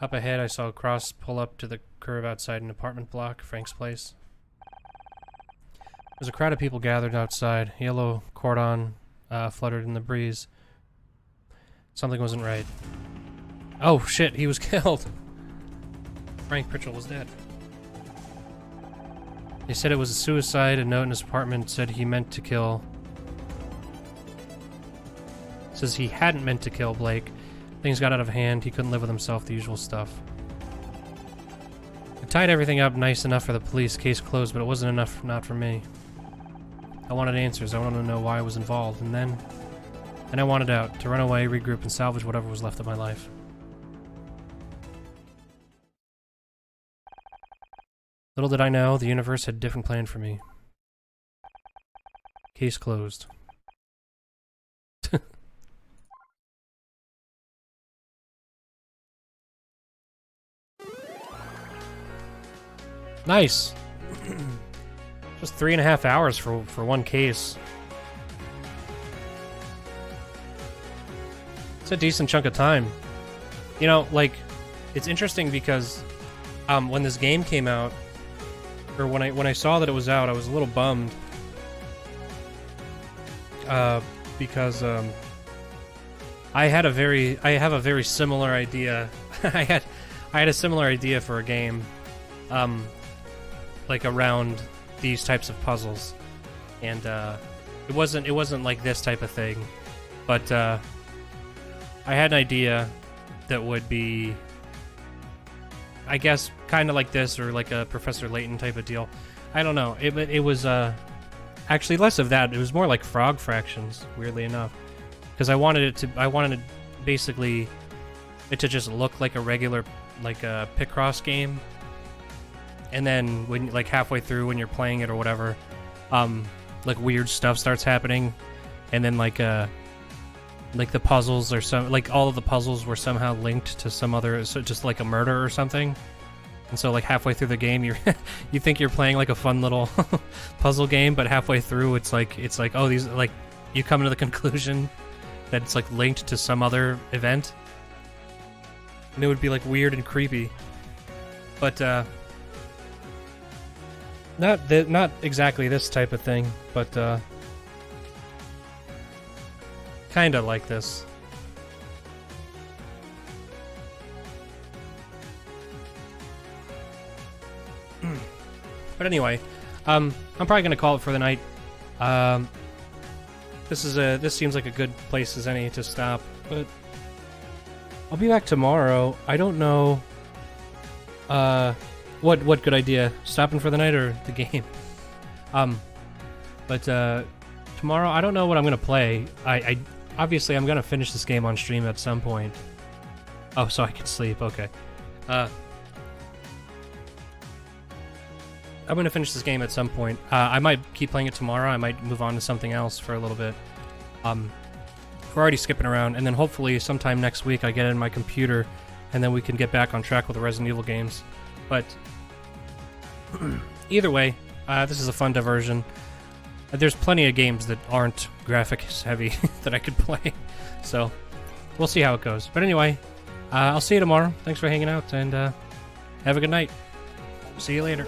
Up ahead, I saw a cross pull up to the curb outside an apartment block, Frank's place. There was a crowd of people gathered outside. Yellow cordon fluttered in the breeze. Something wasn't right. Oh, shit, he was killed! Frank Pritchell was dead. They said it was a suicide. A note in his apartment said he meant to kill... Says he hadn't meant to kill Blake. Things got out of hand. He couldn't live with himself, the usual stuff. I tied everything up nice enough for the police. Case closed, but it wasn't enough, not for me. I wanted answers. I wanted to know why I was involved. And then I wanted out. To run away, regroup, and salvage whatever was left of my life. Little did I know, the universe had a different plan for me. Case closed. Nice! Just 3.5 hours for one case. It's a decent chunk of time. You know, like, it's interesting because when this game came out, or when I saw that it was out, I was a little bummed. Because I have a very similar idea. I had a similar idea for a game. Like around these types of puzzles, and it wasn't like this type of thing, but I had an idea that would be, I guess, kind of like this, or like a Professor Layton type of deal. I don't know. It was actually less of that. It was more like frog fractions, weirdly enough, because I wanted basically it to just look like a regular, like a Picross game, and then when like halfway through when you're playing it or whatever, like weird stuff starts happening, and then like the puzzles or some, like all of the puzzles were somehow linked to some other, so just like a murder or something. And so like halfway through the game, you think you're playing like a fun little puzzle game, but halfway through it's like oh, these, like, you come to the conclusion that it's like linked to some other event, and it would be like weird and creepy. But not exactly this type of thing, but kind of like this. But anyway, I'm probably gonna call it for the night. This seems like a good place as any to stop, but I'll be back tomorrow. I don't know what good idea, stopping for the night or the game. But tomorrow I don't know what I'm gonna play. I obviously I'm gonna finish this game on stream at some point. Oh, so I can sleep. Okay. I'm going to finish this game at some point. I might keep playing it tomorrow. I might move on to something else for a little bit. We're already skipping around, and then hopefully sometime next week I get it in my computer, and then we can get back on track with the Resident Evil games. But either way, this is a fun diversion. There's plenty of games that aren't graphics heavy that I could play, so we'll see how it goes. But anyway, I'll see you tomorrow. Thanks for hanging out, and have a good night. See you later.